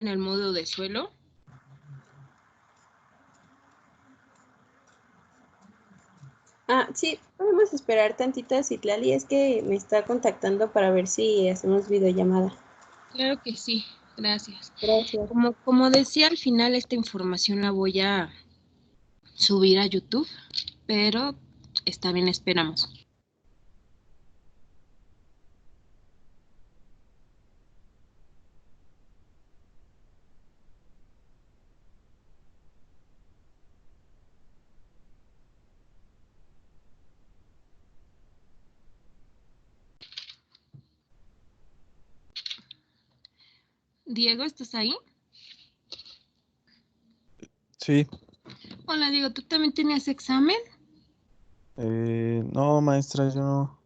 en el modo de suelo. Sí, podemos esperar tantito, Citlali, es que me está contactando para ver si hacemos videollamada. Claro que sí, gracias. Gracias. Como decía, al final esta información la voy a subir a YouTube, pero está bien, esperamos. Diego, ¿estás ahí? Sí. Hola, Diego, ¿tú también tenías examen? No, maestra, yo no.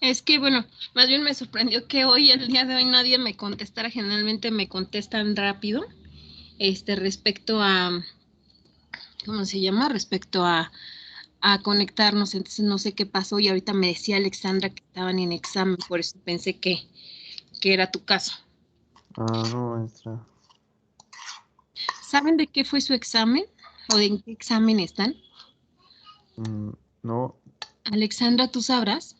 Es que, bueno, más bien me sorprendió que hoy, el día de hoy, nadie me contestara. Generalmente me contestan rápido, respecto a, ¿cómo se llama? Respecto a conectarnos. Entonces no sé qué pasó y ahorita me decía Alexandra que estaban en examen, por eso pensé que era tu caso. No, maestra. ¿Saben de qué fue su examen o de en qué examen están? No. Alexandra, ¿tú sabrás?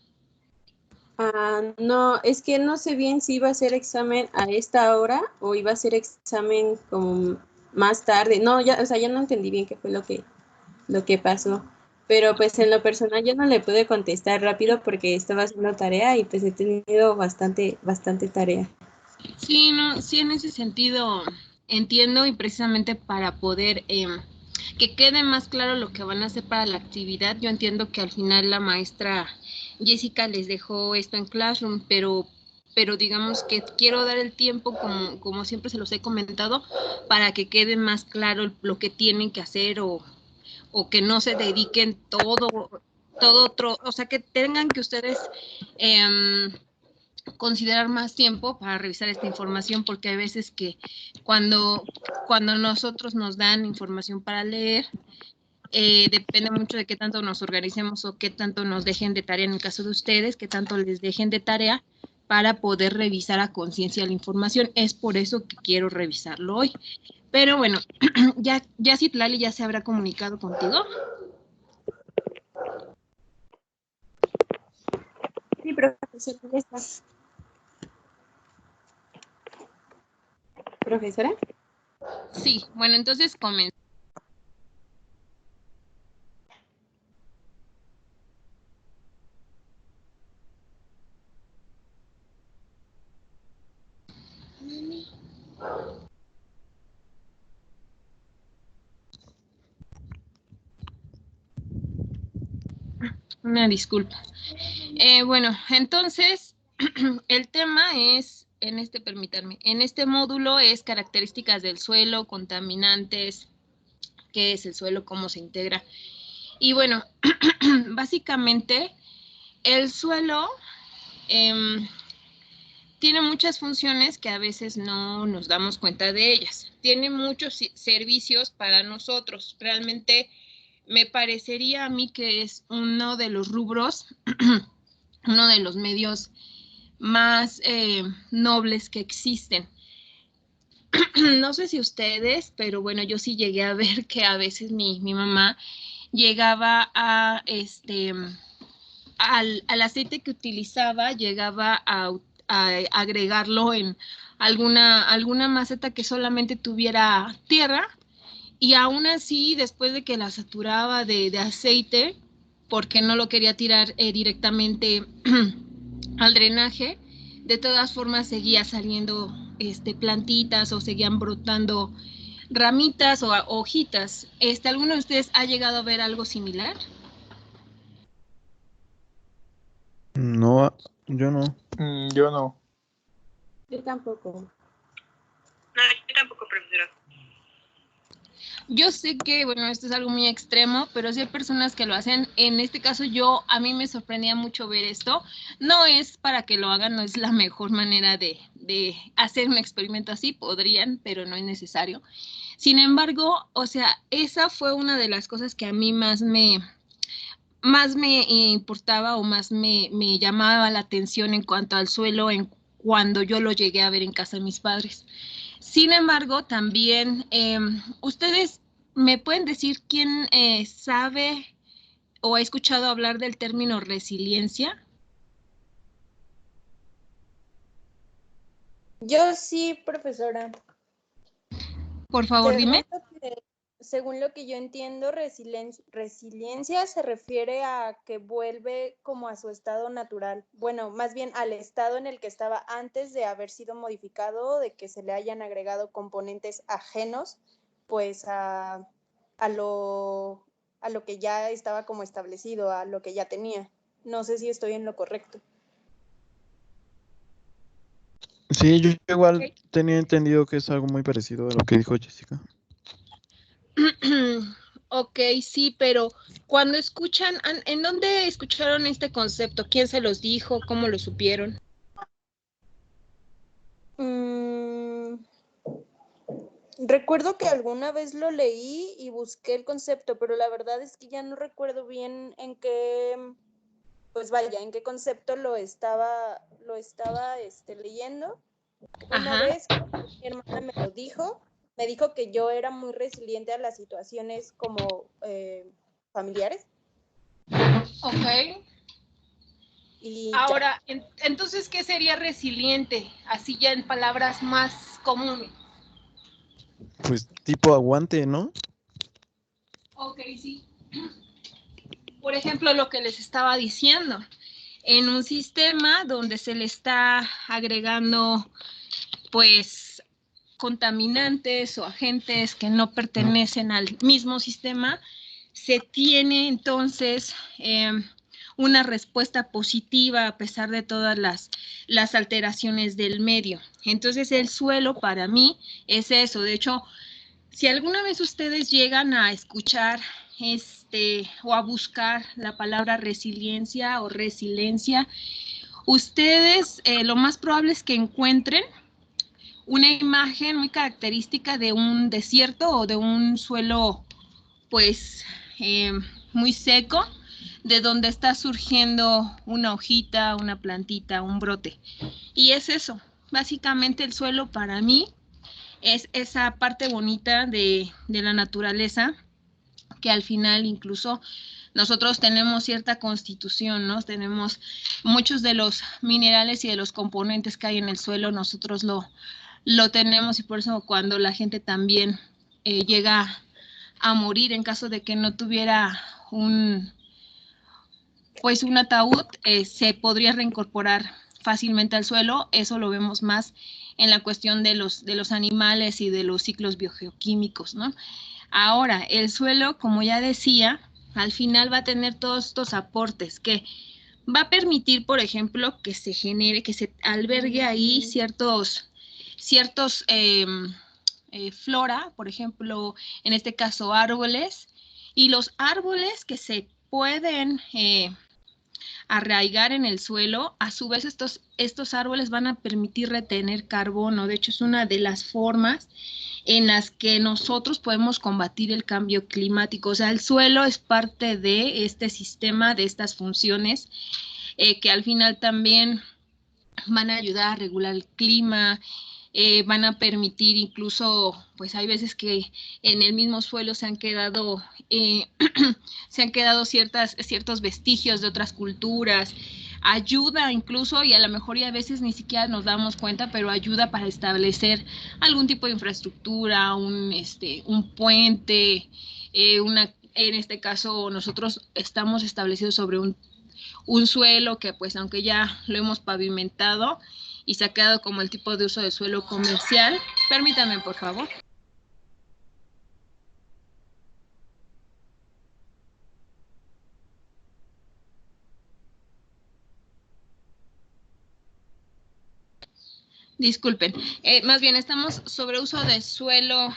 No, es que no sé bien si iba a ser examen a esta hora o iba a ser examen como más tarde. No, ya, o sea, ya no entendí bien qué fue lo que pasó. Pero pues en lo personal yo no le pude contestar rápido porque estaba haciendo tarea y pues he tenido bastante tarea. Sí, no, sí, en ese sentido entiendo, y precisamente para poder que quede más claro lo que van a hacer para la actividad, yo entiendo que al final la maestra Jessica les dejó esto en Classroom, pero digamos que quiero dar el tiempo, como siempre se los he comentado, para que quede más claro lo que tienen que hacer, o que no se dediquen todo otro, o sea, que tengan que ustedes considerar más tiempo para revisar esta información, porque hay veces que cuando nosotros nos dan información para leer, depende mucho de qué tanto nos organicemos o qué tanto nos dejen de tarea, en el caso de ustedes, qué tanto les dejen de tarea para poder revisar a conciencia la información. Es por eso que quiero revisarlo hoy. Pero bueno, ya Citlali ya se habrá comunicado contigo. Sí, profesor, ¿cómo estás? ¿Profesora? Sí, bueno, entonces comenzamos. Una disculpa. Bueno, entonces, el tema es, permítanme, en este módulo es características del suelo, contaminantes, qué es el suelo, cómo se integra. Y bueno, básicamente, el suelo tiene muchas funciones que a veces no nos damos cuenta de ellas. Tiene muchos servicios para nosotros. Realmente me parecería a mí que es uno de los rubros, uno de los medios más nobles que existen. No sé si ustedes, pero bueno, yo sí llegué a ver que a veces mi mamá llegaba a al aceite que utilizaba, llegaba a agregarlo en alguna maceta que solamente tuviera tierra, y aún así, después de que la saturaba de aceite, porque no lo quería tirar directamente al drenaje, de todas formas seguía saliendo plantitas, o seguían brotando ramitas o hojitas. ¿Alguno de ustedes ha llegado a ver algo similar? No, yo no. Yo no. Yo tampoco. No, yo tampoco, profesora. Yo sé que, bueno, esto es algo muy extremo, pero sí hay personas que lo hacen. En este caso, a mí me sorprendía mucho ver esto. No es para que lo hagan, no es la mejor manera de hacer un experimento así. Podrían, pero no es necesario. Sin embargo, o sea, esa fue una de las cosas que a mí más más me importaba o más me llamaba la atención en cuanto al suelo cuando yo lo llegué a ver en casa de mis padres. Sin embargo, también ustedes me pueden decir quién sabe o ha escuchado hablar del término resiliencia. Yo sí, profesora. Por favor, dime. Según lo que yo entiendo, resiliencia se refiere a que vuelve como a su estado natural. Bueno, más bien al estado en el que estaba antes de haber sido modificado, de que se le hayan agregado componentes ajenos, pues a lo que ya estaba como establecido, a lo que ya tenía. No sé si estoy en lo correcto. Sí, yo igual Ok. tenía entendido que es algo muy parecido a lo que dijo Jessica. Ok, sí, pero cuando escuchan, ¿en dónde escucharon este concepto? ¿Quién se los dijo? ¿Cómo lo supieron? Recuerdo que alguna vez lo leí y busqué el concepto, pero la verdad es que ya no recuerdo bien en qué, pues vaya, en qué concepto lo estaba leyendo. Una Ajá. vez mi hermana me dijo que yo era muy resiliente a las situaciones como familiares. Ok. Y ya. Ahora, entonces, ¿qué sería resiliente? Así ya en palabras más comunes. Pues tipo aguante, ¿no? Ok, sí. Por ejemplo, lo que les estaba diciendo. En un sistema donde se le está agregando, pues, contaminantes o agentes que no pertenecen al mismo sistema, se tiene entonces una respuesta positiva a pesar de todas las alteraciones del medio. Entonces el suelo para mí es eso. De hecho, si alguna vez ustedes llegan a escuchar o a buscar la palabra resiliencia o resiliencia, ustedes lo más probable es que encuentren una imagen muy característica de un desierto o de un suelo pues muy seco, de donde está surgiendo una hojita, una plantita, un brote. Y es eso, básicamente el suelo para mí es esa parte bonita de la naturaleza que al final incluso nosotros tenemos cierta constitución, ¿no? Tenemos muchos de los minerales y de los componentes que hay en el suelo, nosotros lo tenemos y por eso cuando la gente también llega a morir en caso de que no tuviera un ataúd, se podría reincorporar fácilmente al suelo. Eso lo vemos más en la cuestión de los animales y de los ciclos biogeoquímicos, ¿no? Ahora, el suelo, como ya decía, al final va a tener todos estos aportes que va a permitir, por ejemplo, que se genere, que se albergue ahí ciertos flora, por ejemplo, en este caso árboles, y los árboles que se pueden arraigar en el suelo, a su vez estos árboles van a permitir retener carbono. De hecho, es una de las formas en las que nosotros podemos combatir el cambio climático. O sea, el suelo es parte de este sistema, de estas funciones, que al final también van a ayudar a regular el clima, van a permitir incluso, pues hay veces que en el mismo suelo se han quedado ciertos vestigios de otras culturas, ayuda incluso, y a lo mejor y a veces ni siquiera nos damos cuenta, pero ayuda para establecer algún tipo de infraestructura, un puente, en este caso nosotros estamos establecidos sobre un suelo que pues aunque ya lo hemos pavimentado y se ha quedado como el tipo de uso de suelo comercial. Permítame, por favor. Disculpen, más bien estamos sobre uso de suelo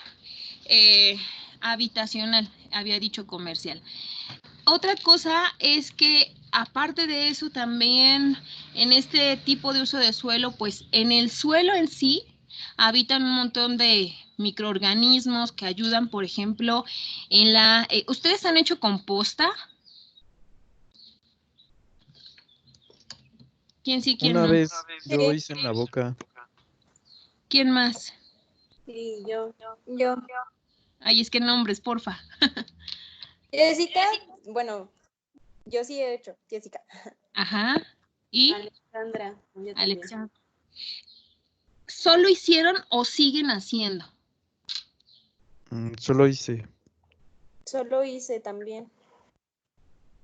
habitacional, había dicho comercial. Otra cosa es que aparte de eso también en este tipo de uso de suelo, pues en el suelo en sí habitan un montón de microorganismos que ayudan, por ejemplo, ¿ustedes han hecho composta? ¿Quién sí, quién Una no? vez yo Sí. hice en la boca. ¿Quién más? Sí, yo. Yo. Ay, es que nombres, porfa. Jessica, bueno, yo sí he hecho, Jessica. Ajá. Y Alexandra, yo también. Alexa. ¿Solo hicieron o siguen haciendo? Solo hice. Solo hice también.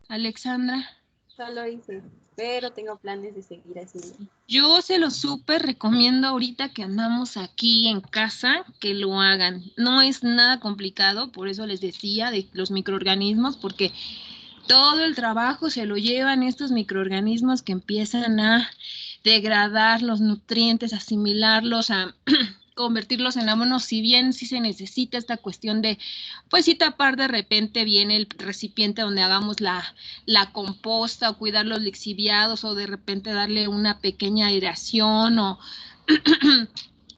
Alexandra. Solo hice, pero tengo planes de seguir haciendo. Yo se lo súper recomiendo ahorita que andamos aquí en casa, que lo hagan. No es nada complicado, por eso les decía de los microorganismos, porque todo el trabajo se lo llevan estos microorganismos que empiezan a degradar los nutrientes, asimilarlos, a convertirlos en abonos, si bien sí se necesita esta cuestión de, pues sí tapar de repente bien el recipiente donde hagamos la composta o cuidar los lixiviados o de repente darle una pequeña aireación o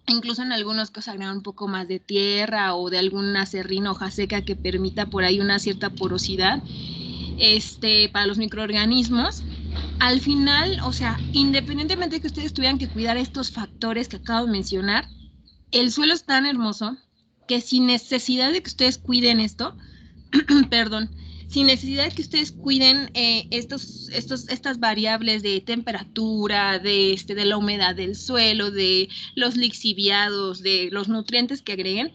incluso en algunos casos agregar un poco más de tierra o de alguna serrina, hoja seca que permita por ahí una cierta porosidad para los microorganismos. Al final, o sea, independientemente de que ustedes tuvieran que cuidar estos factores que acabo de mencionar, el suelo es tan hermoso que sin necesidad de que ustedes cuiden esto, perdón, sin necesidad de que ustedes cuiden estas variables de temperatura, de la humedad del suelo, de los lixiviados, de los nutrientes que agreguen,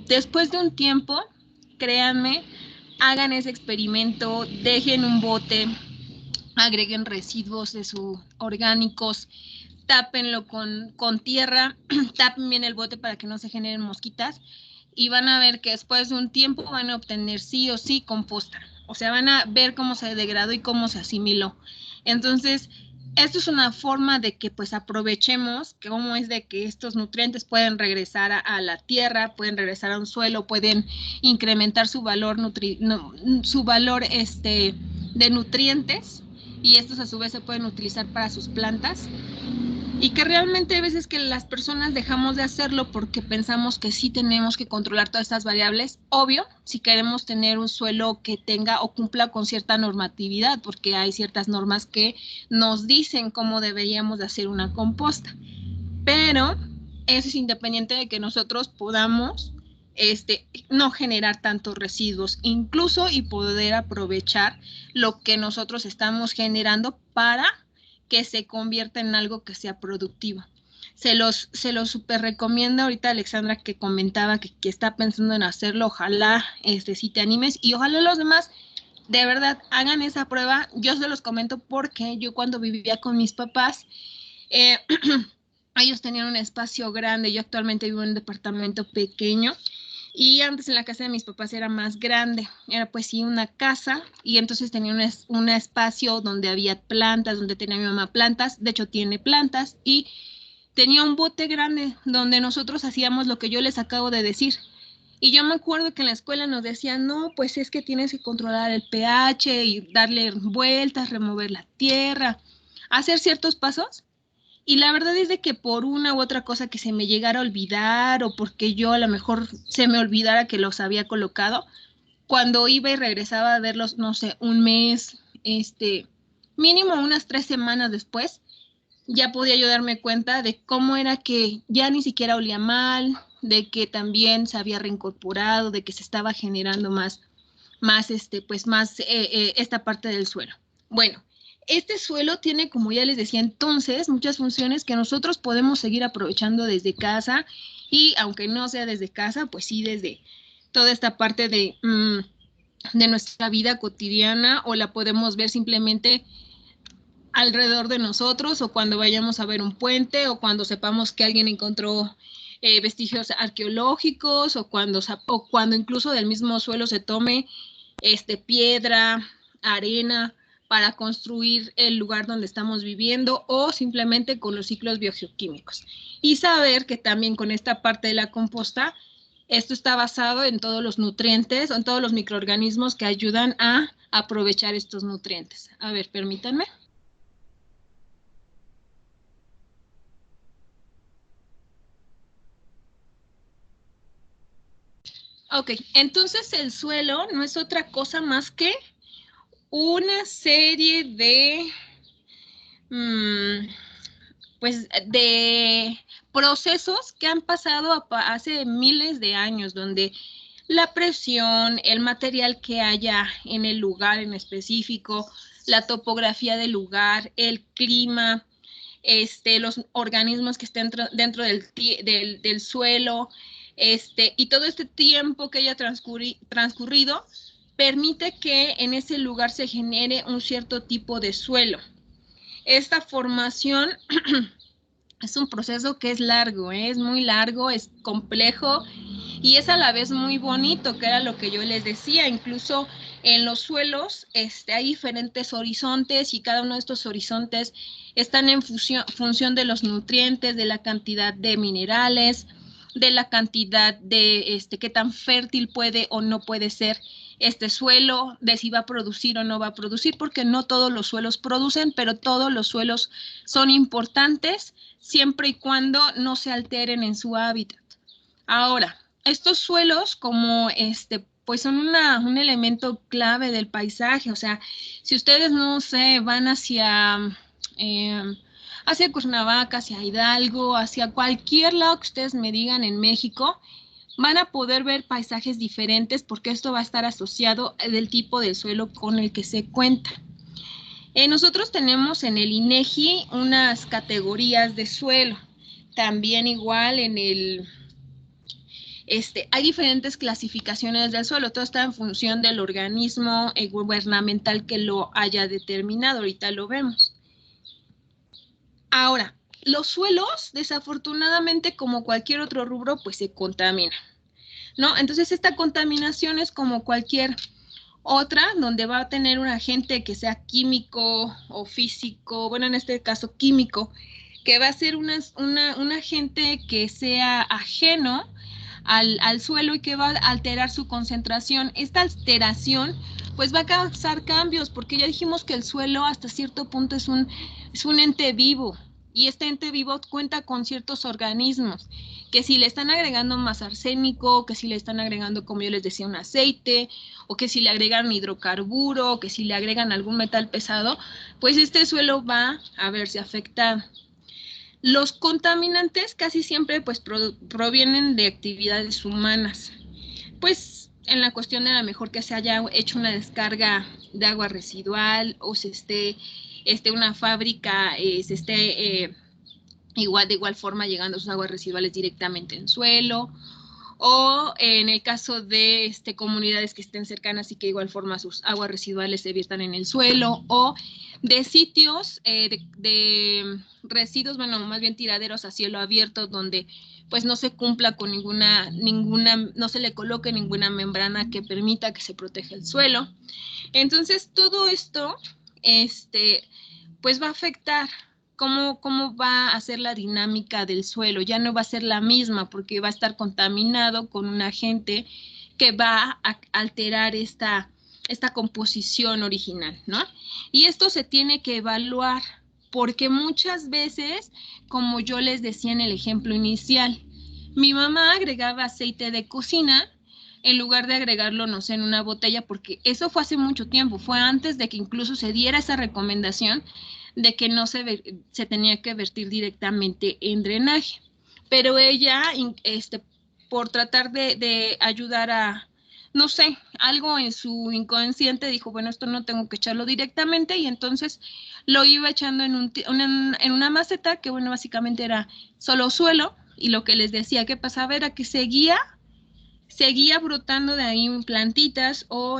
después de un tiempo, créanme, hagan ese experimento, dejen un bote, agreguen residuos de sus orgánicos, tápenlo con tierra, tapen bien el bote para que no se generen mosquitas y van a ver que después de un tiempo van a obtener sí o sí composta. O sea, van a ver cómo se degradó y cómo se asimiló. Entonces, esto es una forma de que pues aprovechemos cómo es de que estos nutrientes pueden regresar a la tierra, pueden regresar a un suelo, pueden incrementar su valor, de nutrientes y estos a su vez se pueden utilizar para sus plantas y que realmente hay veces que las personas dejamos de hacerlo porque pensamos que sí tenemos que controlar todas estas variables. Obvio, si queremos tener un suelo que tenga o cumpla con cierta normatividad, porque hay ciertas normas que nos dicen cómo deberíamos de hacer una composta. Pero eso es independiente de que nosotros podamos no generar tantos residuos, incluso y poder aprovechar lo que nosotros estamos generando para que se convierta en algo que sea productivo. Se los super recomiendo ahorita Alexandra que comentaba que está pensando en hacerlo, ojalá si te animes y ojalá los demás de verdad hagan esa prueba. Yo se los comento porque yo cuando vivía con mis papás, ellos tenían un espacio grande, yo actualmente vivo en un departamento pequeño y antes en la casa de mis papás era más grande, era pues sí una casa y entonces tenía un espacio donde había plantas, donde tenía mi mamá plantas, de hecho tiene plantas y tenía un bote grande donde nosotros hacíamos lo que yo les acabo de decir. Y yo me acuerdo que en la escuela nos decían, no, pues es que tienes que controlar el pH y darle vueltas, remover la tierra, hacer ciertos pasos. Y la verdad es de que por una u otra cosa que se me llegara a olvidar o porque yo a lo mejor se me olvidara que los había colocado, cuando iba y regresaba a verlos, no sé, un mes, mínimo unas 3 semanas después, ya podía yo darme cuenta de cómo era que ya ni siquiera olía mal, de que también se había reincorporado, de que se estaba generando más esta parte del suelo. Bueno, este suelo tiene, como ya les decía entonces, muchas funciones que nosotros podemos seguir aprovechando desde casa y aunque no sea desde casa, pues sí desde toda esta parte de nuestra vida cotidiana o la podemos ver simplemente alrededor de nosotros o cuando vayamos a ver un puente o cuando sepamos que alguien encontró vestigios arqueológicos o cuando incluso del mismo suelo se tome piedra, arena para construir el lugar donde estamos viviendo o simplemente con los ciclos biogeoquímicos. Y saber que también con esta parte de la composta, esto está basado en todos los nutrientes, en todos los microorganismos que ayudan a aprovechar estos nutrientes. A ver, permítanme. Ok, entonces el suelo no es otra cosa más que una serie Pues de procesos que han pasado hace miles de años, donde la presión, el material que haya en el lugar en específico, la topografía del lugar, el clima, los organismos que estén dentro del suelo, y todo este tiempo que haya transcurrido, permite que en ese lugar se genere un cierto tipo de suelo. Esta formación es un proceso que es largo, es muy largo, es complejo y es a la vez muy bonito, que era lo que yo les decía. Incluso en los suelos hay diferentes horizontes y cada uno de estos horizontes están en función de los nutrientes, de la cantidad de minerales, de la cantidad de qué tan fértil puede o no puede ser este suelo, de si va a producir o no va a producir, porque no todos los suelos producen, pero todos los suelos son importantes siempre y cuando no se alteren en su hábitat. Ahora, estos suelos como pues son un elemento clave del paisaje. O sea, si ustedes, no sé, van hacia Cuernavaca, hacia Hidalgo, hacia cualquier lado que ustedes me digan en México, van a poder ver paisajes diferentes porque esto va a estar asociado del tipo de suelo con el que se cuenta. Nosotros tenemos en el INEGI unas categorías de suelo. También igual en el... hay diferentes clasificaciones del suelo, todo está en función del organismo gubernamental que lo haya determinado, ahorita lo vemos. Ahora, los suelos, desafortunadamente, como cualquier otro rubro, pues se contaminan, ¿no? Entonces, esta contaminación es como cualquier otra, donde va a tener un agente que sea químico o físico, bueno, en este caso químico, que va a ser un agente que sea ajeno al suelo y que va a alterar su concentración. Esta alteración pues va a causar cambios, porque ya dijimos que el suelo hasta cierto punto es un ente vivo, y este ente vivo cuenta con ciertos organismos, que si le están agregando más arsénico, que si le están agregando, como yo les decía, un aceite, o que si le agregan hidrocarburo, o que si le agregan algún metal pesado, pues este suelo va a verse afectado. Los contaminantes casi siempre pues provienen de actividades humanas. Pues en la cuestión de a lo mejor que se haya hecho una descarga de agua residual, o se una fábrica se esté de igual forma llegando sus aguas residuales directamente en suelo, o en el caso de comunidades que estén cercanas y que de igual forma sus aguas residuales se viertan en el suelo, o de sitios de residuos, bueno, más bien tiraderos a cielo abierto, donde pues no se cumpla con ninguna, no se le coloque ninguna membrana que permita que se proteja el suelo. Entonces, todo esto, pues va a afectar cómo va a ser la dinámica del suelo. Ya no va a ser la misma, porque va a estar contaminado con un agente que va a alterar esta composición original, ¿no? Y esto se tiene que evaluar, porque muchas veces, como yo les decía en el ejemplo inicial, mi mamá agregaba aceite de cocina en lugar de agregarlo, no sé, en una botella, porque eso fue hace mucho tiempo, fue antes de que incluso se diera esa recomendación de que no se tenía que vertir directamente en drenaje. Pero ella, por tratar de ayudar a, no sé, algo en su inconsciente, dijo, bueno, esto no tengo que echarlo directamente, y entonces lo iba echando en una maceta que, bueno, básicamente era solo suelo, y lo que les decía que pasaba era que seguía brotando de ahí plantitas o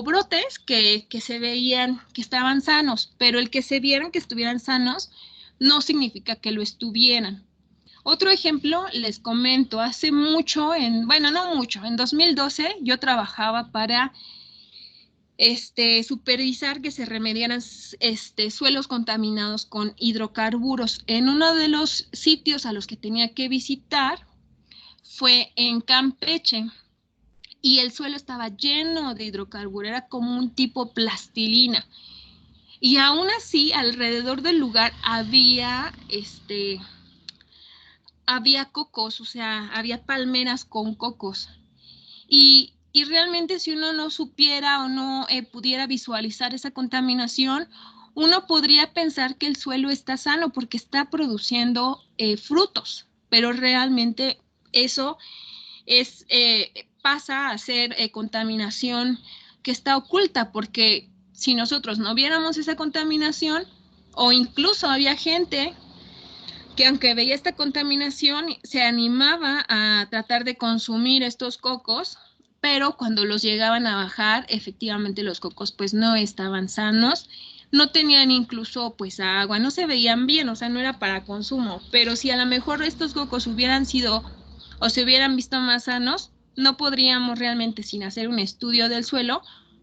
brotes que se veían que estaban sanos, pero el que se vieran que estuvieran sanos no significa que lo estuvieran. Otro ejemplo, les comento, hace mucho, bueno, no mucho, en 2012 yo trabajaba para supervisar que se remediaran suelos contaminados con hidrocarburos. En uno de los sitios a los que tenía que visitar fue en Campeche, y el suelo estaba lleno de hidrocarburos, era como un tipo plastilina. Y aún así, alrededor del lugar había cocos, o sea, había palmeras con cocos. Y realmente, si uno no supiera o no pudiera visualizar esa contaminación, uno podría pensar que el suelo está sano porque está produciendo frutos, pero realmente eso pasa a ser contaminación que está oculta, porque si nosotros no viéramos esa contaminación, o incluso había gente que aunque veía esta contaminación, se animaba a tratar de consumir estos cocos, pero cuando los llegaban a bajar, efectivamente los cocos pues no estaban sanos, no tenían incluso pues agua, no se veían bien, o sea, no era para consumo, pero si a lo mejor estos cocos hubieran sido o se hubieran visto más sanos, no podríamos realmente, sin hacer un estudio del suelo,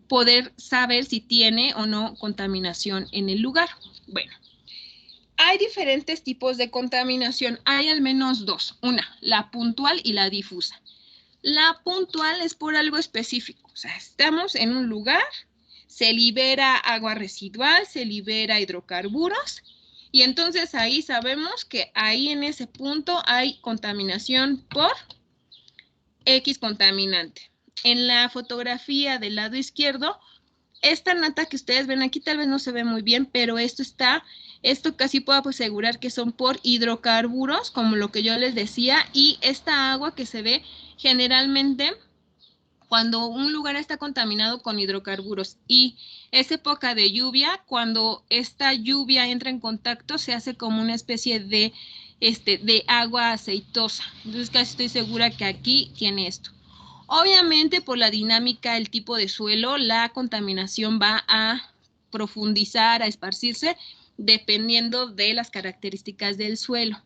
poder saber si tiene o no contaminación en el lugar. Bueno, hay diferentes tipos de contaminación, hay al menos dos, una, la puntual y la difusa. La puntual es por algo específico, o sea, estamos en un lugar, se libera agua residual, se libera hidrocarburos, y entonces ahí sabemos que ahí en ese punto hay contaminación por X contaminante. En la fotografía del lado izquierdo, esta nata que ustedes ven aquí tal vez no se ve muy bien, pero esto casi puedo asegurar que son por hidrocarburos, como lo que yo les decía, y esta agua que se ve generalmente cuando un lugar está contaminado con hidrocarburos y es época de lluvia, cuando esta lluvia entra en contacto se hace como una especie de agua aceitosa. Entonces casi estoy segura que aquí tiene esto. Obviamente por la dinámica, el tipo de suelo, la contaminación va a profundizar, a esparcirse, dependiendo de las características del suelo.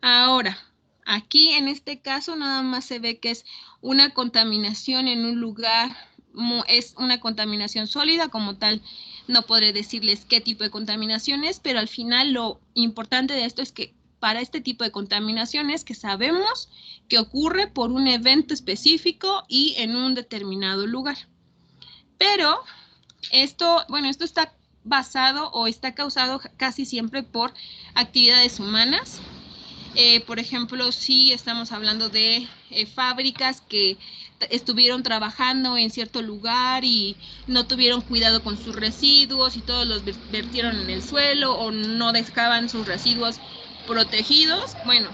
Ahora, aquí en este caso nada más se ve que es una contaminación en un lugar, es una contaminación sólida como tal. No podré decirles qué tipo de contaminación es, pero al final lo importante de esto es que para este tipo de contaminaciones que sabemos que ocurre por un evento específico y en un determinado lugar. Pero esto está basado o está causado casi siempre por actividades humanas. Por ejemplo, si estamos hablando de fábricas que estuvieron trabajando en cierto lugar y no tuvieron cuidado con sus residuos y todos los vertieron en el suelo o no dejaban sus residuos protegidos. Bueno,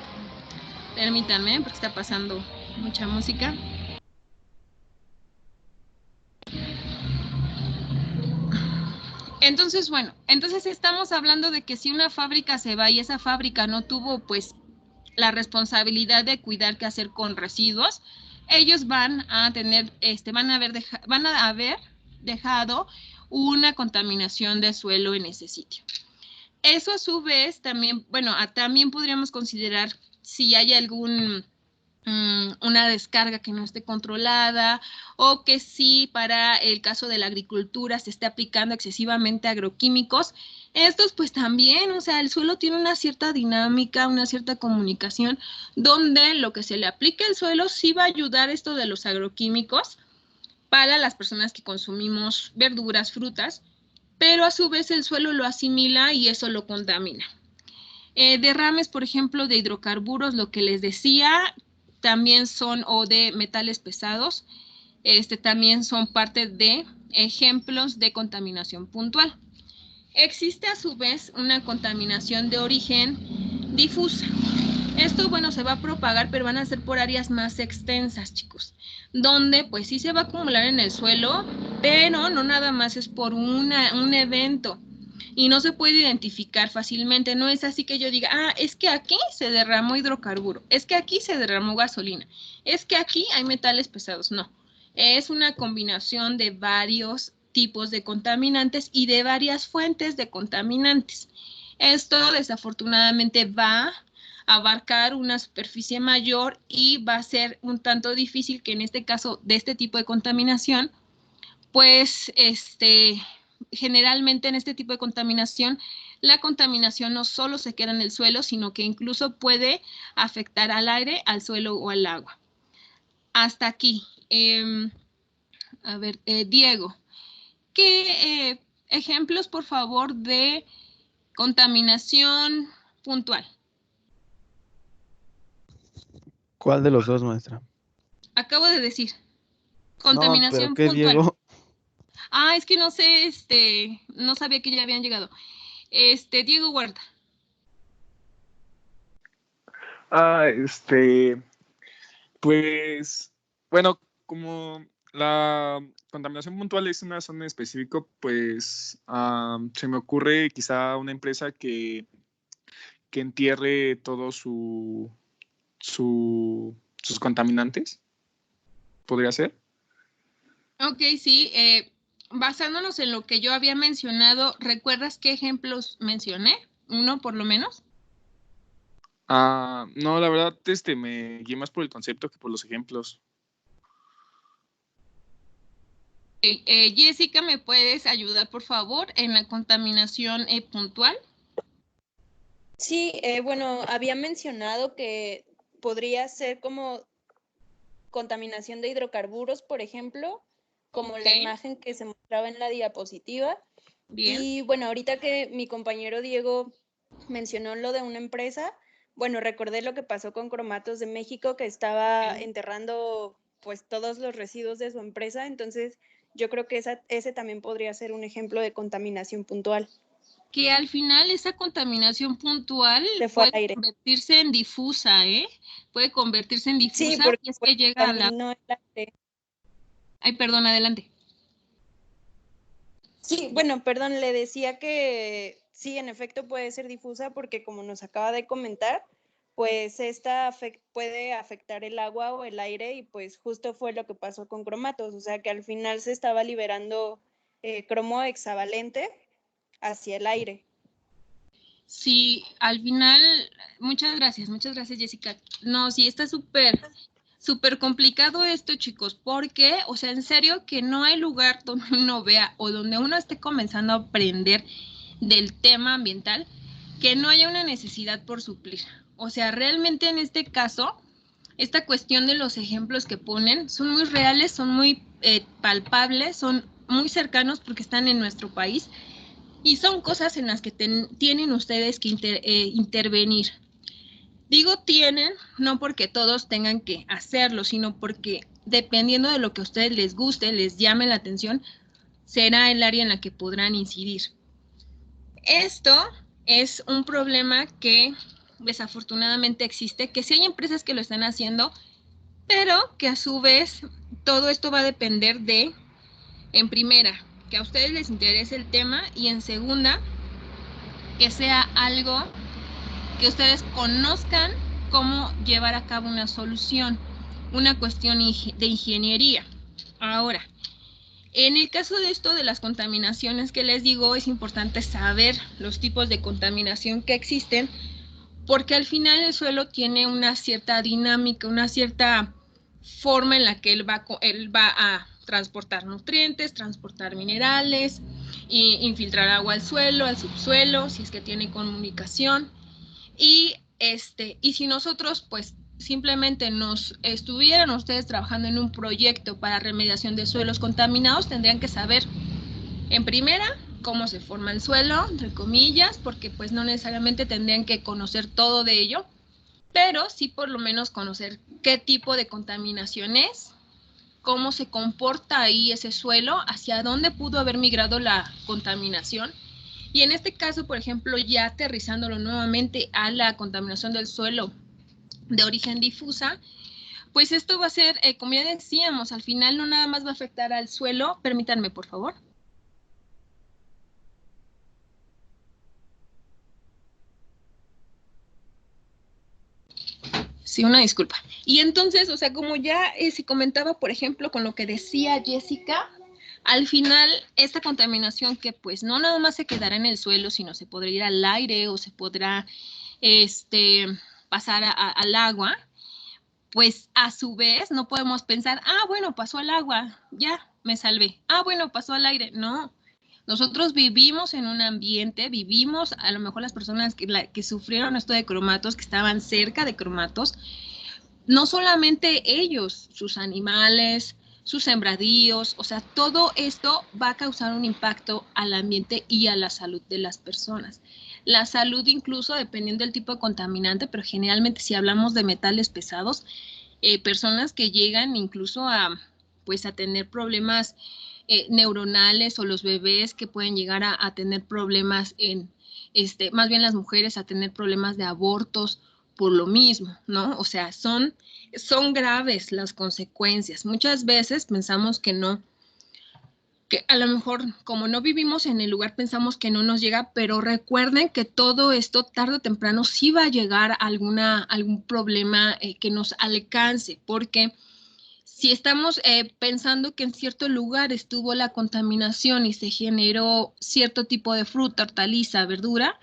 permítanme porque está pasando mucha música. Entonces, estamos hablando de que si una fábrica se va y esa fábrica no tuvo pues la responsabilidad de cuidar qué hacer con residuos, ellos van a tener, van a haber dejado una contaminación de suelo en ese sitio. Eso a su vez también, también podríamos considerar si hay una descarga que no esté controlada o que si para el caso de la agricultura se esté aplicando excesivamente agroquímicos. Estos pues también, o sea, el suelo tiene una cierta dinámica, una cierta comunicación, donde lo que se le aplica al suelo sí va a ayudar esto de los agroquímicos para las personas que consumimos verduras, frutas, pero a su vez el suelo lo asimila y eso lo contamina. Derrames, por ejemplo, de hidrocarburos, lo que les decía, también son, o de metales pesados, también son parte de ejemplos de contaminación puntual. Existe a su vez una contaminación de origen difusa. Esto, se va a propagar, pero van a ser por áreas más extensas, chicos, donde pues sí se va a acumular en el suelo, pero no nada más es por un evento y no se puede identificar fácilmente. No es así que yo diga, es que aquí se derramó hidrocarburo, es que aquí se derramó gasolina, es que aquí hay metales pesados. No, es una combinación de varios tipos de contaminantes y de varias fuentes de contaminantes. Esto desafortunadamente va a abarcar una superficie mayor y va a ser un tanto difícil que en este caso de este tipo de contaminación, pues generalmente en este tipo de contaminación, la contaminación no solo se queda en el suelo, sino que incluso puede afectar al aire, al suelo o al agua. Hasta aquí. Diego, ¿qué ejemplos, por favor, de contaminación puntual? ¿Cuál de los dos, maestra? Acabo de decir, contaminación no, pero ¿qué, puntual. Diego? Es que no sé, no sabía que ya habían llegado. Diego Huerta. Pues, bueno, como la contaminación puntual es una zona en específico, pues se me ocurre quizá una empresa que entierre todos sus contaminantes. ¿Podría ser? Ok, sí. Basándonos en lo que yo había mencionado, ¿recuerdas qué ejemplos mencioné? ¿Uno por lo menos? No, la verdad, me guié más por el concepto que por los ejemplos. Jessica, ¿me puedes ayudar, por favor, en la contaminación puntual? Sí, bueno, había mencionado que podría ser como contaminación de hidrocarburos, por ejemplo, como la imagen que se mostraba en la diapositiva. Bien. Y bueno, ahorita que mi compañero Diego mencionó lo de una empresa, bueno, recordé lo que pasó con Cromatos de México, que estaba enterrando pues todos los residuos de su empresa, entonces yo creo que ese también podría ser un ejemplo de contaminación puntual. Que al final esa contaminación puntual Fue al puede aire. convertirse en difusa, Puede convertirse en difusa, Sí, porque y es que llega a la... el aire. Ay, perdón, adelante. Sí, bueno, perdón, le decía que sí, en efecto puede ser difusa porque como nos acaba de comentar, pues esta puede afectar el agua o el aire y pues justo fue lo que pasó con Cromatos, o sea que al final se estaba liberando cromo hexavalente hacia el aire. Sí, al final, muchas gracias, Jessica. No, sí, está súper complicado esto, chicos, porque, o sea, en serio que no hay lugar donde uno vea o donde uno esté comenzando a aprender del tema ambiental que no haya una necesidad por suplir. O sea, realmente en este caso, esta cuestión de los ejemplos que ponen son muy reales, son muy palpables, son muy cercanos porque están en nuestro país y son cosas en las que tienen ustedes que intervenir. Digo tienen, no porque todos tengan que hacerlo, sino porque dependiendo de lo que a ustedes les guste, les llame la atención, será el área en la que podrán incidir. Esto es un problema que desafortunadamente existe, que sí hay empresas que lo están haciendo, pero que a su vez todo esto va a depender de, en primera, que a ustedes les interese el tema y en segunda, que sea algo que ustedes conozcan cómo llevar a cabo una solución, una cuestión de ingeniería. Ahora, en el caso de esto de las contaminaciones que les digo, es importante saber los tipos de contaminación que existen, porque al final el suelo tiene una cierta dinámica, una cierta forma en la que él va a transportar nutrientes, transportar minerales, infiltrar agua al suelo, al subsuelo, si es que tiene comunicación. Y si nosotros pues simplemente nos estuvieran ustedes trabajando en un proyecto para remediación de suelos contaminados, tendrían que saber en primera cómo se forma el suelo, entre comillas, porque pues no necesariamente tendrían que conocer todo de ello, pero sí por lo menos conocer qué tipo de contaminación es, cómo se comporta ahí ese suelo, hacia dónde pudo haber migrado la contaminación. Y en este caso, por ejemplo, ya aterrizándolo nuevamente a la contaminación del suelo de origen difusa, pues esto va a ser, como ya decíamos, al final no nada más va a afectar al suelo. Permítanme, por favor. Sí, una disculpa. Y entonces, o sea, como ya se comentaba, por ejemplo, con lo que decía Jessica, al final, esta contaminación que pues no nada más se quedará en el suelo, sino se podrá ir al aire o se podrá pasar al agua, pues a su vez no podemos pensar, bueno, pasó al agua, ya, me salvé. Bueno, pasó al aire. No, nosotros vivimos en un ambiente, vivimos, a lo mejor las personas que sufrieron esto de cromatos, que estaban cerca de cromatos, no solamente ellos, sus animales, sus sembradíos, o sea, todo esto va a causar un impacto al ambiente y a la salud de las personas. La salud incluso dependiendo del tipo de contaminante, pero generalmente si hablamos de metales pesados, personas que llegan incluso a tener problemas neuronales, o los bebés que pueden llegar a tener problemas más bien las mujeres a tener problemas de abortos por lo mismo, ¿no? O sea, son graves las consecuencias. Muchas veces pensamos que no, que a lo mejor como no vivimos en el lugar pensamos que no nos llega, pero recuerden que todo esto tarde o temprano sí va a llegar a algún problema que nos alcance, porque si estamos pensando que en cierto lugar estuvo la contaminación y se generó cierto tipo de fruta, hortaliza, verdura,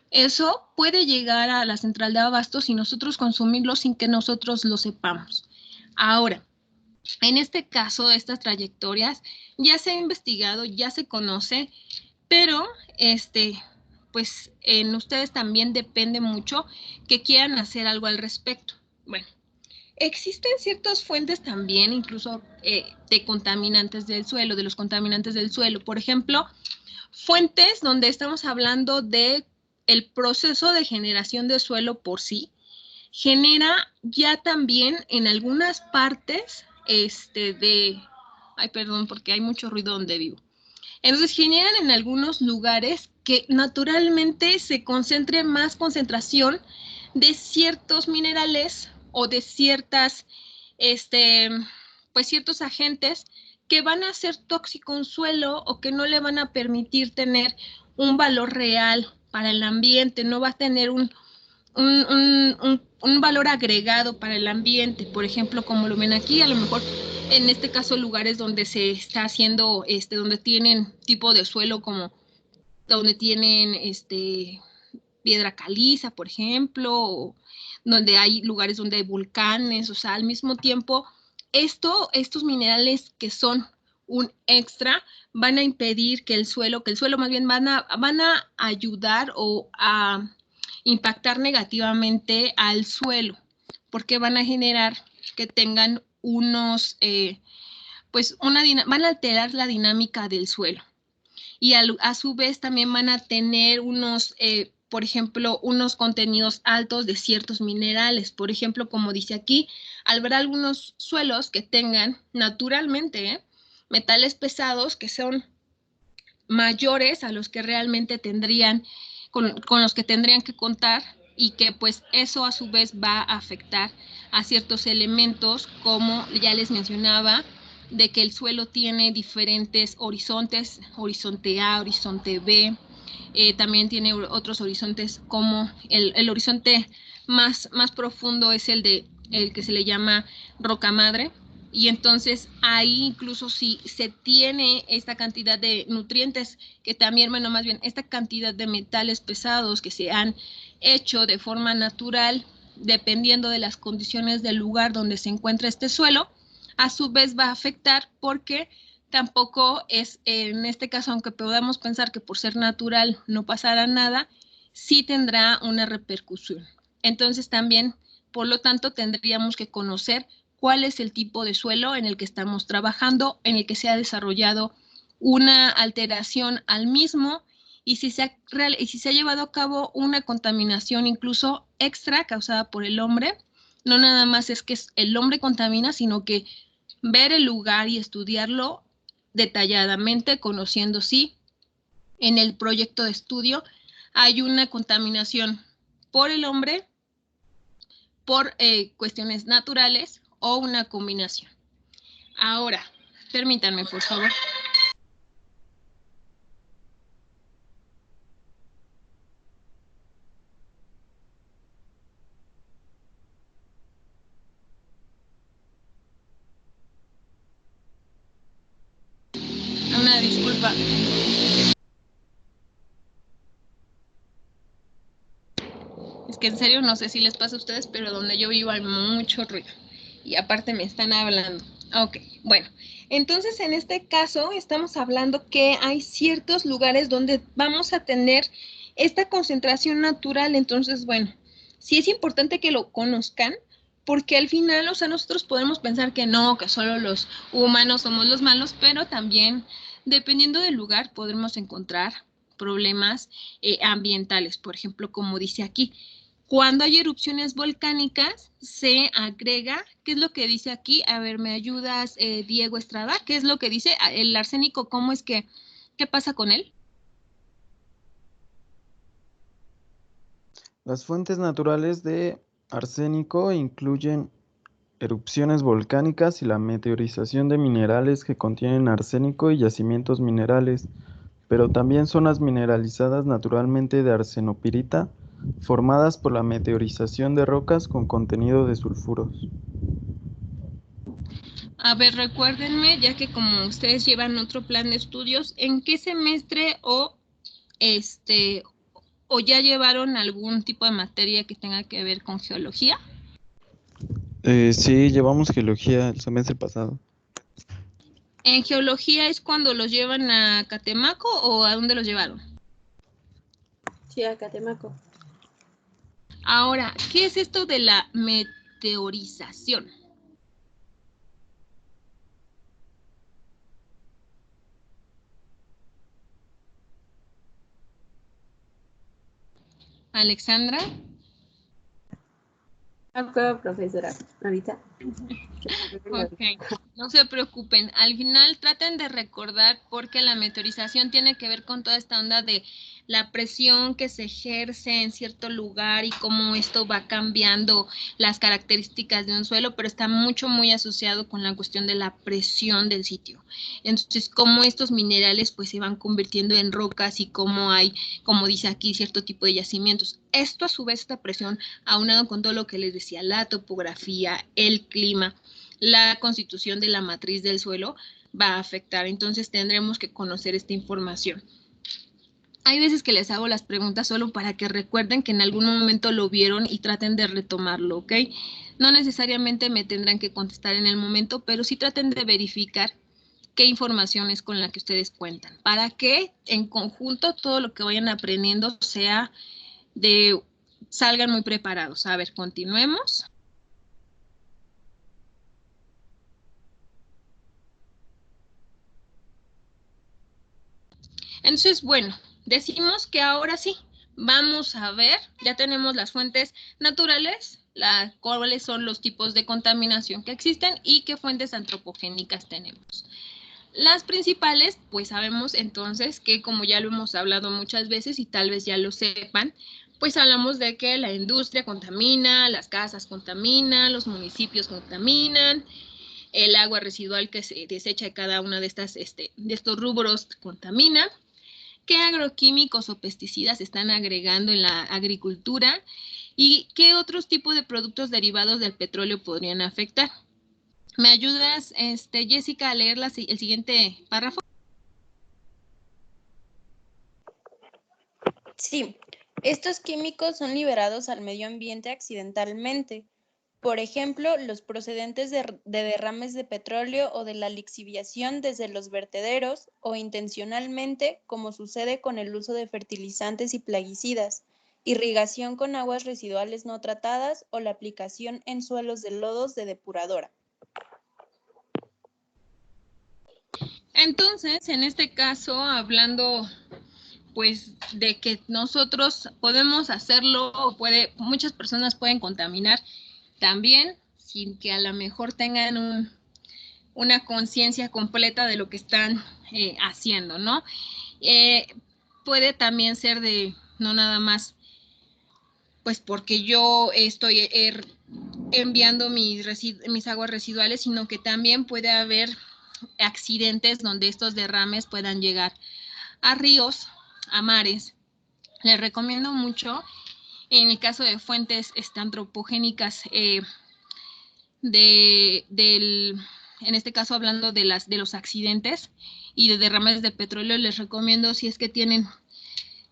eso puede llegar a la central de abastos y nosotros consumirlo sin que nosotros lo sepamos. Ahora, en este caso, estas trayectorias ya se ha investigado, ya se conoce, pero pues en ustedes también depende mucho que quieran hacer algo al respecto. Bueno, existen ciertas fuentes también, incluso de contaminantes del suelo, de los contaminantes del suelo. Por ejemplo, fuentes donde estamos hablando de el proceso de generación de suelo por sí, genera ya también en algunas partes ay, perdón, porque hay mucho ruido donde vivo. Entonces generan en algunos lugares que naturalmente se concentre más concentración de ciertos minerales o de ciertas, pues ciertos agentes que van a hacer tóxico un suelo o que no le van a permitir tener un valor real para el ambiente, no va a tener un valor agregado para el ambiente. Por ejemplo, como lo ven aquí, a lo mejor en este caso lugares donde se está haciendo, donde tienen tipo de suelo como donde tienen piedra caliza, por ejemplo, o donde hay lugares donde hay volcanes, o sea, al mismo tiempo, estos minerales que son un extra van a impedir que el suelo más bien van a ayudar o a impactar negativamente al suelo, porque van a generar que tengan unos, van a alterar la dinámica del suelo. Y a su vez también van a tener unos, por ejemplo, unos contenidos altos de ciertos minerales. Por ejemplo, como dice aquí, al ver algunos suelos que tengan naturalmente metales pesados que son mayores a los que realmente tendrían, con los que tendrían que contar, y que pues eso a su vez va a afectar a ciertos elementos, como ya les mencionaba, de que el suelo tiene diferentes horizontes, horizonte A, horizonte B, también tiene otros horizontes como el horizonte más profundo es el que se le llama roca madre, y entonces ahí incluso si se tiene esta cantidad de nutrientes, que también, bueno, más bien esta cantidad de metales pesados que se han hecho de forma natural, dependiendo de las condiciones del lugar donde se encuentra este suelo, a su vez va a afectar, porque tampoco es, en este caso, aunque podamos pensar que por ser natural no pasará nada, sí tendrá una repercusión. Entonces también, por lo tanto, tendríamos que conocer cuál es el tipo de suelo en el que estamos trabajando, en el que se ha desarrollado una alteración al mismo, y si se ha llevado a cabo una contaminación incluso extra causada por el hombre. No nada más es que el hombre contamina, sino que ver el lugar y estudiarlo detalladamente, conociendo si en el proyecto de estudio hay una contaminación por el hombre, por cuestiones naturales o una combinación. Ahora, permítanme, por favor. Una disculpa. Es que en serio no sé si les pasa a ustedes, pero donde yo vivo hay mucho ruido. Y aparte me están hablando. Ok, bueno. Entonces, en este caso, estamos hablando que hay ciertos lugares donde vamos a tener esta concentración natural. Entonces, bueno, sí es importante que lo conozcan, porque al final, o sea, nosotros podemos pensar que no, que solo los humanos somos los malos, pero también, dependiendo del lugar, podremos encontrar problemas ambientales. Por ejemplo, como dice aquí, Cuando hay erupciones volcánicas, se agrega, ¿qué es lo que dice aquí? A ver, ¿me ayudas, Diego Estrada? ¿Qué es lo que dice? El arsénico, ¿cómo es que, qué pasa con él? Las fuentes naturales de arsénico incluyen erupciones volcánicas y la meteorización de minerales que contienen arsénico y yacimientos minerales, pero también zonas mineralizadas naturalmente de arsenopirita, formadas por la meteorización de rocas con contenido de sulfuros. A ver, recuérdenme, ya que como ustedes llevan otro plan de estudios, ¿en qué semestre o ya llevaron algún tipo de materia que tenga que ver con geología? Sí, llevamos geología el semestre pasado. ¿En geología es cuando los llevan a Catemaco o a dónde los llevaron? Sí, a Catemaco. Ahora, ¿qué es esto de la meteorización? Alexandra. Acuerdo, profesora. Ahorita. Ok, no se preocupen. Al final traten de recordar porque la meteorización tiene que ver con toda esta onda de la presión que se ejerce en cierto lugar y cómo esto va cambiando las características de un suelo, pero está muy asociado con la cuestión de la presión del sitio. Entonces, cómo estos minerales pues se van convirtiendo en rocas y cómo hay, como dice aquí, cierto tipo de yacimientos. Esto a su vez, esta presión, aunado con todo lo que les decía, la topografía, el clima, la constitución de la matriz del suelo va a afectar. Entonces tendremos que conocer esta información. Hay veces que les hago las preguntas solo para que recuerden que en algún momento lo vieron y traten de retomarlo, ¿ok? No necesariamente me tendrán que contestar en el momento, pero sí traten de verificar qué información es con la que ustedes cuentan, para que en conjunto todo lo que vayan aprendiendo salgan muy preparados. A ver, continuemos. Entonces, bueno, decimos que ahora sí, vamos a ver, ya tenemos las fuentes naturales, cuáles son los tipos de contaminación que existen y qué fuentes antropogénicas tenemos. Las principales, pues sabemos entonces que como ya lo hemos hablado muchas veces y tal vez ya lo sepan, pues hablamos de que la industria contamina, las casas contaminan, los municipios contaminan, el agua residual que se desecha de cada una de estos rubros contamina. ¿Qué agroquímicos o pesticidas se están agregando en la agricultura? ¿Y qué otros tipos de productos derivados del petróleo podrían afectar? ¿Me ayudas, Jessica, a leer el siguiente párrafo? Sí, estos químicos son liberados al medio ambiente accidentalmente. Por ejemplo, los procedentes de derrames de petróleo o de la lixiviación desde los vertederos o intencionalmente, como sucede con el uso de fertilizantes y plaguicidas, irrigación con aguas residuales no tratadas o la aplicación en suelos de lodos de depuradora. Entonces, en este caso, hablando pues de que nosotros podemos hacerlo o muchas personas pueden contaminar también sin que a lo mejor tengan una conciencia completa de lo que están haciendo, ¿no? Puede también ser no nada más, pues porque yo estoy enviando mis aguas residuales, sino que también puede haber accidentes donde estos derrames puedan llegar a ríos, a mares. Les recomiendo mucho, en el caso de fuentes antropogénicas, en este caso hablando de los accidentes y de derrames de petróleo, les recomiendo, si es que tienen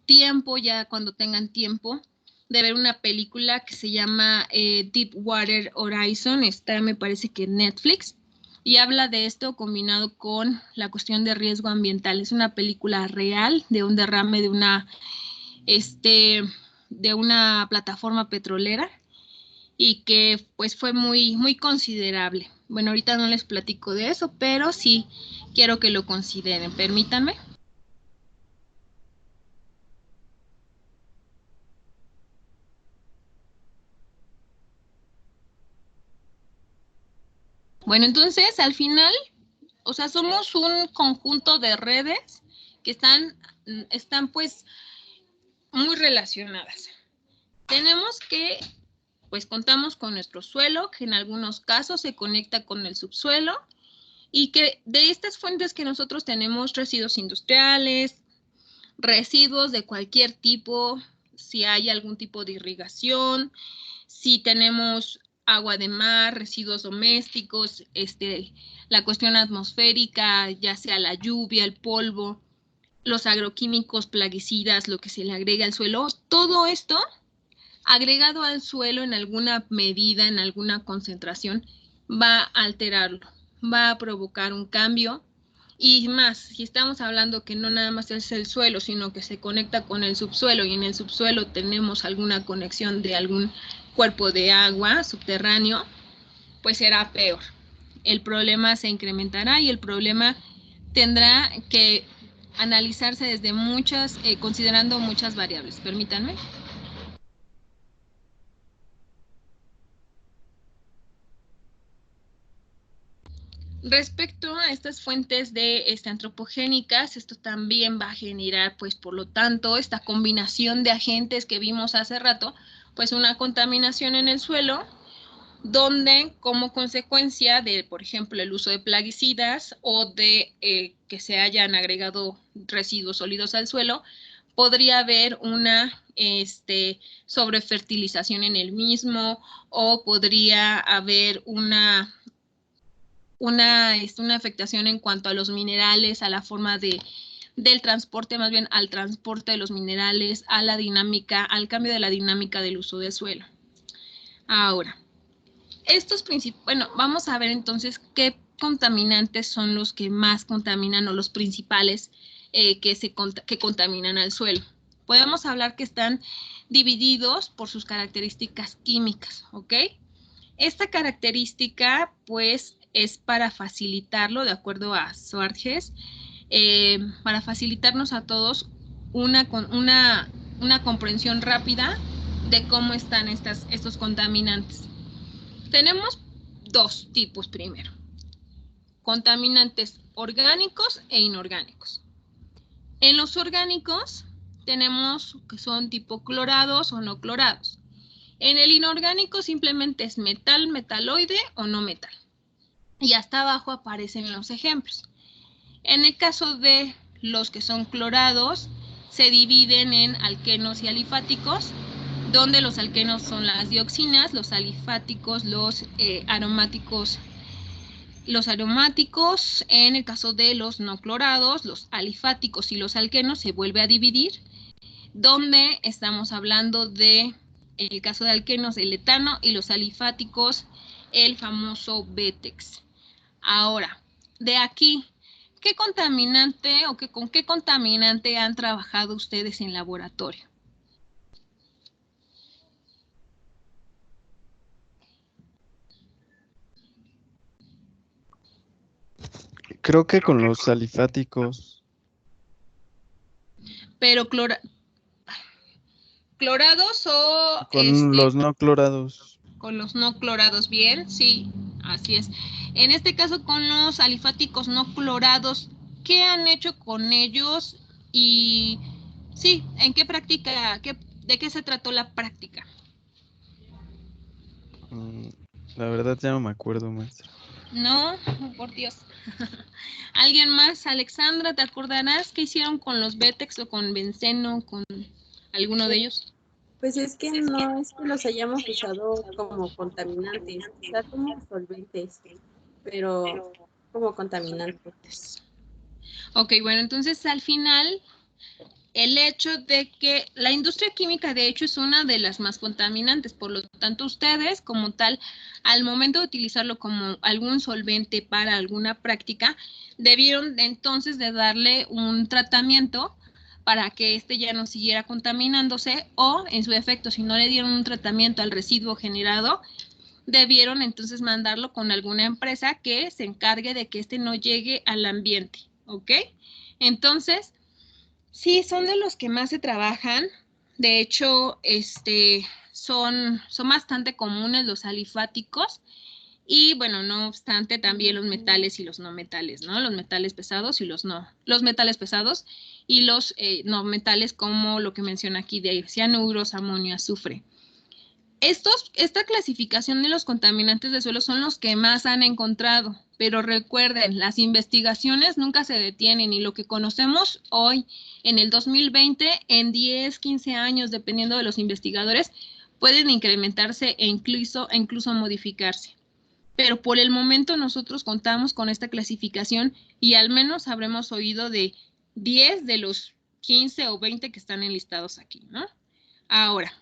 tiempo, ya cuando tengan tiempo, de ver una película que se llama Deepwater Horizon, está me parece que en Netflix, y habla de esto combinado con la cuestión de riesgo ambiental. Es una película real de un derrame de una plataforma petrolera y que pues fue muy considerable. Bueno, ahorita no les platico de eso, pero sí quiero que lo consideren. Permítanme. Bueno, entonces al final, o sea, somos un conjunto de redes que están pues muy relacionadas. Tenemos que, pues contamos con nuestro suelo, que en algunos casos se conecta con el subsuelo, y que de estas fuentes que nosotros tenemos residuos industriales, residuos de cualquier tipo, si hay algún tipo de irrigación, si tenemos agua de mar, residuos domésticos, la cuestión atmosférica, ya sea la lluvia, el polvo, los agroquímicos, plaguicidas, lo que se le agrega al suelo, todo esto agregado al suelo en alguna medida, en alguna concentración, va a alterarlo, va a provocar un cambio. Y más, si estamos hablando que no nada más es el suelo, sino que se conecta con el subsuelo, y en el subsuelo tenemos alguna conexión de algún cuerpo de agua subterráneo, pues será peor. El problema se incrementará y el problema tendrá que analizarse desde considerando muchas variables. Permítanme. Respecto a estas fuentes de antropogénicas, esto también va a generar, pues por lo tanto, esta combinación de agentes que vimos hace rato, pues una contaminación en el suelo, donde como consecuencia de, por ejemplo, el uso de plaguicidas o de que se hayan agregado residuos sólidos al suelo, podría haber una sobrefertilización en el mismo, o podría haber una afectación en cuanto a los minerales, a la forma del transporte, más bien al transporte de los minerales, a la dinámica, al cambio de la dinámica del uso del suelo. Ahora, vamos a ver entonces qué contaminantes son los que más contaminan o los principales que contaminan al suelo. Podemos hablar que están divididos por sus características químicas, ¿ok? Esta característica, pues, es para facilitarlo, de acuerdo a Swartjes, para facilitarnos a todos una comprensión rápida de cómo están estos contaminantes. Tenemos dos tipos primero: contaminantes orgánicos e inorgánicos. En los orgánicos tenemos que son tipo clorados o no clorados. En el inorgánico simplemente es metal, metaloide o no metal. Y hasta abajo aparecen los ejemplos. En el caso de los que son clorados, se dividen en alquenos y alifáticos, donde los alquenos son las dioxinas, los alifáticos, los aromáticos. Los aromáticos, en el caso de los no clorados, los alifáticos y los alquenos, se vuelve a dividir, donde estamos hablando de, en el caso de alquenos, el etano, y los alifáticos, el famoso Betex. Ahora, de aquí, ¿qué contaminante o con qué contaminante han trabajado ustedes en laboratorio? Creo que con los alifáticos. Pero ¿clorados o Con los no clorados. Con los no clorados, bien, sí, así es. En este caso, con los alifáticos no clorados, ¿qué han hecho con ellos? Y sí, ¿en qué práctica, de qué se trató la práctica? La verdad ya no me acuerdo, maestra. No, por Dios. ¿Alguien más? Alexandra, ¿te acordarás qué hicieron con los Betex o con benceno, con alguno de ellos? Pues es que no es que los hayamos usado como contaminantes, o sea, como solventes, pero como contaminantes. Ok, bueno, entonces al final, el hecho de que la industria química, de hecho, es una de las más contaminantes. Por lo tanto, ustedes, como tal, al momento de utilizarlo como algún solvente para alguna práctica, debieron entonces de darle un tratamiento para que ya no siguiera contaminándose, o en su defecto, si no le dieron un tratamiento al residuo generado, debieron entonces mandarlo con alguna empresa que se encargue de que no llegue al ambiente, ¿ok? Entonces, sí, son de los que más se trabajan. De hecho, son bastante comunes los alifáticos, Y bueno, no obstante, también los metales y los no metales, ¿no? Los metales pesados y los metales pesados y los no metales, como lo que menciona aquí de cianuros, amonio, azufre. Esta clasificación de los contaminantes de suelo son los que más han encontrado, pero recuerden, las investigaciones nunca se detienen y lo que conocemos hoy en el 2020, en 10, 15 años, dependiendo de los investigadores, pueden incrementarse e incluso modificarse. Pero por el momento nosotros contamos con esta clasificación y al menos habremos oído de 10 de los 15 o 20 que están enlistados aquí, ¿no? Ahora,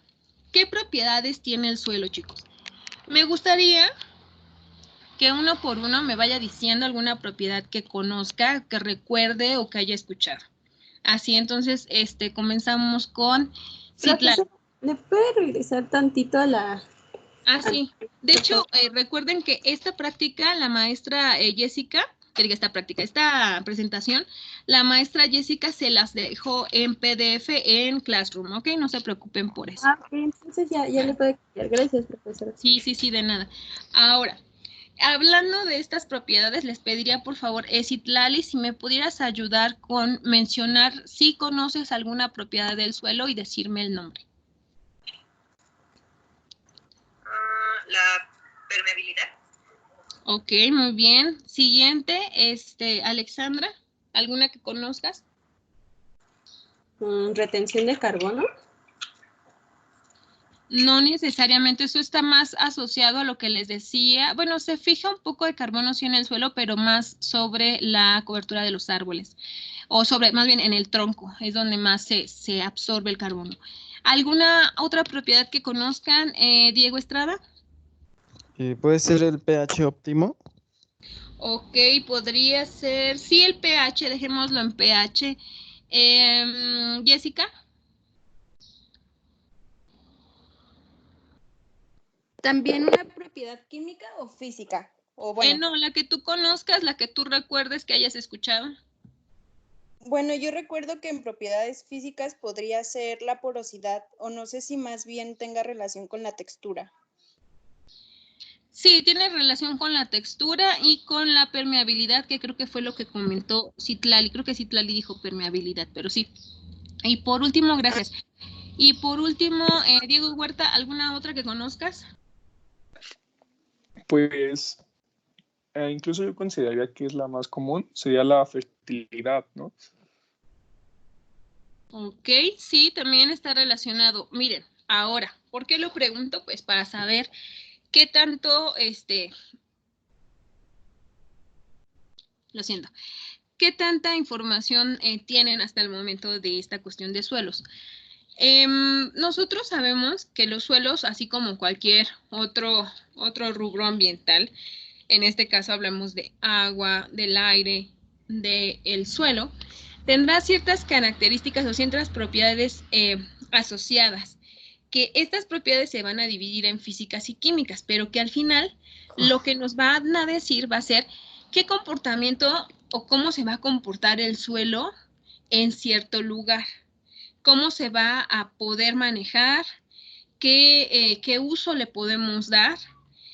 ¿qué propiedades tiene el suelo, chicos? Me gustaría que uno por uno me vaya diciendo alguna propiedad que conozca, que recuerde o que haya escuchado. Así, entonces, comenzamos con Citlali. ¿Le puede regresar tantito a la...? Ah, sí. De hecho, recuerden que esta práctica, la maestra Jessica, esta presentación, la maestra Jessica se las dejó en PDF en Classroom, ¿ok? No se preocupen por eso. Ah, ok, entonces ya le puedo explicar. Gracias, profesora. Sí, de nada. Ahora, hablando de estas propiedades, les pediría por favor, Citlali, si me pudieras ayudar con mencionar si conoces alguna propiedad del suelo y decirme el nombre. La permeabilidad. Ok, muy bien. Siguiente, Alexandra, ¿alguna que conozcas? ¿Retención de carbono? No necesariamente, eso está más asociado a lo que les decía. Bueno, se fija un poco de carbono sí en el suelo, pero más sobre la cobertura de los árboles, o más bien en el tronco, es donde más se absorbe el carbono. ¿Alguna otra propiedad que conozcan, Diego Estrada? ¿Puede ser el pH óptimo? Ok, podría ser, sí, el pH, dejémoslo en pH. Jessica. ¿También una propiedad química o física? O bueno. No, la que tú conozcas, la que tú recuerdes que hayas escuchado. Bueno, yo recuerdo que en propiedades físicas podría ser la porosidad, o no sé si más bien tenga relación con la textura. Sí, tiene relación con la textura y con la permeabilidad, que creo que fue lo que comentó Citlali. Creo que Citlali dijo permeabilidad, pero sí. Y por último, gracias. Y por último, Diego Huerta, ¿alguna otra que conozcas? Pues incluso yo consideraría que es la más común, sería la fertilidad, ¿no? Ok, sí, también está relacionado. Miren, ahora, ¿por qué lo pregunto? Pues para saber qué tanto, lo siento, qué tanta información tienen hasta el momento de esta cuestión de suelos. Nosotros sabemos que los suelos, así como cualquier otro rubro ambiental, en este caso hablamos de agua, del aire, del suelo, tendrá ciertas características o ciertas propiedades asociadas, que estas propiedades se van a dividir en físicas y químicas, pero que al final lo que nos van a decir va a ser qué comportamiento o cómo se va a comportar el suelo en cierto lugar, cómo se va a poder manejar, qué uso le podemos dar.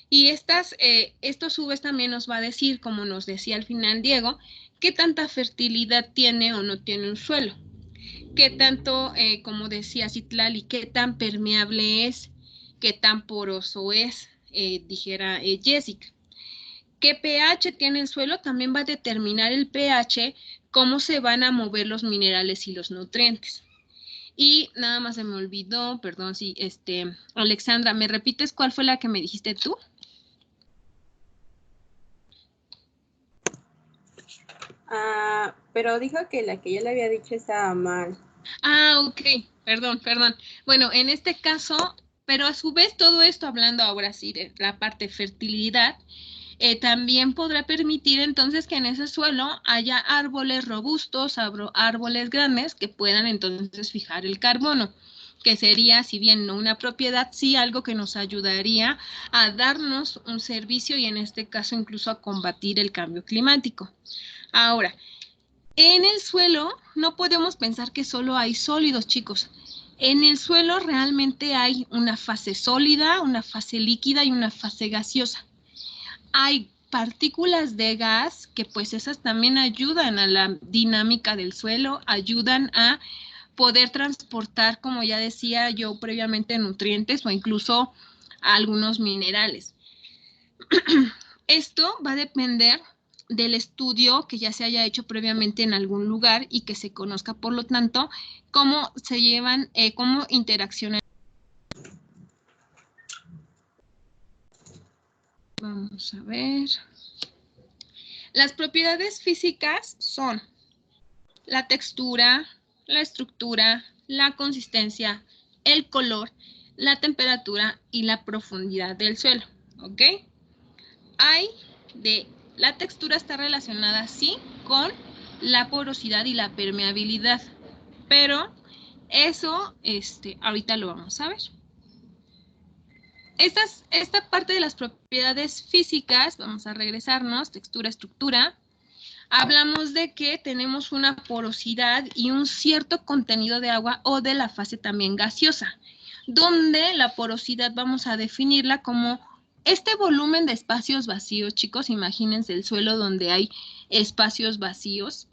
Y esto a su vez también nos va a decir, como nos decía al final Diego, qué tanta fertilidad tiene o no tiene un suelo, qué tanto, como decía Citlali, qué tan permeable es, qué tan poroso es, dijera Jessica. ¿Qué pH tiene el suelo? También va a determinar el pH, cómo se van a mover los minerales y los nutrientes. Y nada más se me olvidó, perdón, sí, Alexandra, ¿me repites cuál fue la que me dijiste tú? Pero dijo que la que yo le había dicho estaba mal. Ah, ok, perdón. Bueno, en este caso, pero a su vez todo esto, hablando ahora sí de la parte fertilidad, también podrá permitir entonces que en ese suelo haya árboles robustos, árboles grandes que puedan entonces fijar el carbono, que sería, si bien no una propiedad, sí algo que nos ayudaría a darnos un servicio y en este caso incluso a combatir el cambio climático. Ahora, en el suelo no podemos pensar que solo hay sólidos, chicos. En el suelo realmente hay una fase sólida, una fase líquida y una fase gaseosa. hay partículas de gas que pues esas también ayudan a la dinámica del suelo, ayudan a poder transportar, como ya decía yo previamente, nutrientes o incluso algunos minerales. Esto va a depender del estudio que ya se haya hecho previamente en algún lugar y que se conozca, por lo tanto, cómo se llevan, cómo interaccionan. Vamos a ver. Las propiedades físicas son la textura, la estructura, la consistencia, el color, la temperatura y la profundidad del suelo, ¿ok? La textura está relacionada, sí, con la porosidad y la permeabilidad, pero eso, ahorita lo vamos a ver. Esta parte de las propiedades físicas, vamos a regresarnos, textura, estructura. Hablamos de que tenemos una porosidad y un cierto contenido de agua o de la fase también gaseosa, donde la porosidad vamos a definirla como este volumen de espacios vacíos, chicos, imagínense el suelo donde hay espacios vacíos,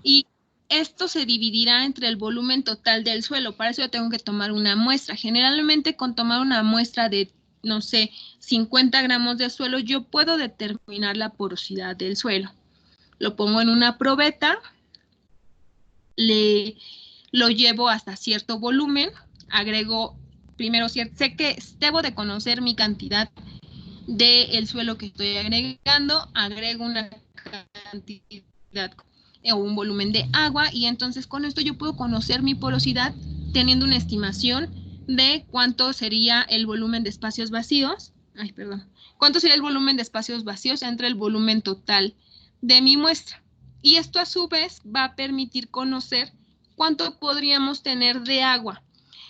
y esto se dividirá entre el volumen total del suelo. Para eso yo tengo que tomar una muestra. Generalmente con tomar una muestra de, no sé, 50 gramos de suelo, yo puedo determinar la porosidad del suelo. Lo pongo en una probeta, lo llevo hasta cierto volumen, agrego, primero, sé que debo de conocer mi cantidad del suelo que estoy agregando, agrego una cantidad o un volumen de agua y entonces con esto yo puedo conocer mi porosidad teniendo una estimación de cuánto sería el volumen de espacios vacíos, cuánto sería el volumen de espacios vacíos entre el volumen total de mi muestra. Y esto a su vez va a permitir conocer cuánto podríamos tener de agua.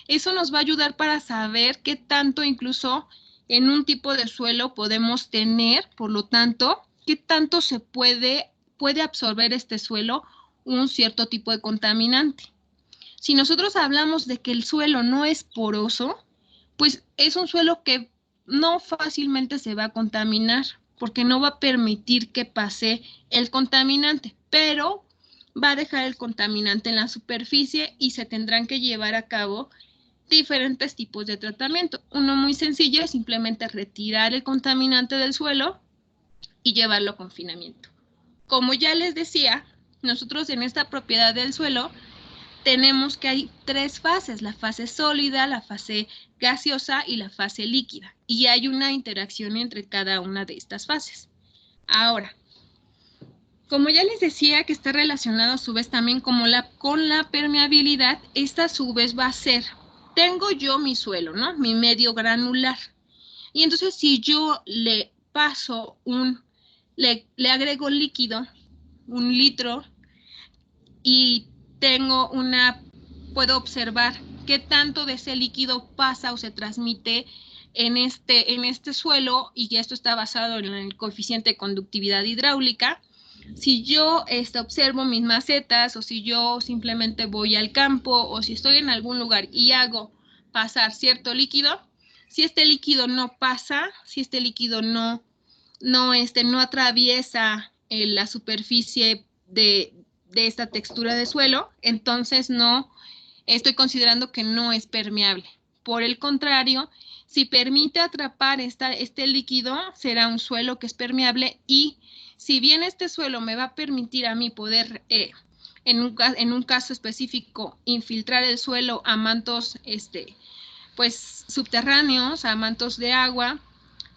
Eso nos va a ayudar para saber qué tanto incluso en un tipo de suelo podemos tener, por lo tanto, qué tanto se puede absorber este suelo un cierto tipo de contaminante. Si nosotros hablamos de que el suelo no es poroso, pues es un suelo que no fácilmente se va a contaminar, porque no va a permitir que pase el contaminante, pero va a dejar el contaminante en la superficie y se tendrán que llevar a cabo diferentes tipos de tratamiento. Uno muy sencillo es simplemente retirar el contaminante del suelo y llevarlo a confinamiento. Como ya les decía, nosotros en esta propiedad del suelo tenemos que hay 3 fases, la fase sólida, la fase gaseosa y la fase líquida. Y hay una interacción entre cada una de estas fases. Ahora, como ya les decía que está relacionado a su vez también con la permeabilidad, esta a su vez va a ser, tengo yo mi suelo, ¿no? Mi medio granular. Y entonces si yo le paso le agrego líquido, 1 litro, y puedo observar qué tanto de ese líquido pasa o se transmite en este suelo, y esto está basado en el coeficiente de conductividad hidráulica. Si yo observo mis macetas, o si yo simplemente voy al campo, o si estoy en algún lugar y hago pasar cierto líquido, si este líquido no pasa, si este líquido no atraviesa la superficie de esta textura de suelo, entonces no estoy considerando que no es permeable. Por el contrario, si permite atrapar este líquido, será un suelo que es permeable, y si bien este suelo me va a permitir a mí poder, en un caso específico, infiltrar el suelo a mantos pues subterráneos, a mantos de agua,